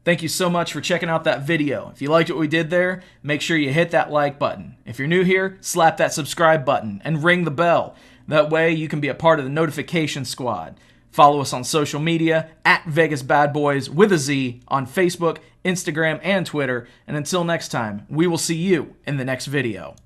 Thank you so much for checking out that video. If you liked what we did there, make sure you hit that like button. If you're new here, slap that subscribe button and ring the bell. That way you can be a part of the notification squad. Follow us on social media at Vegas Bad Boys with a Z on Facebook, Instagram, and Twitter. And until next time, we will see you in the next video.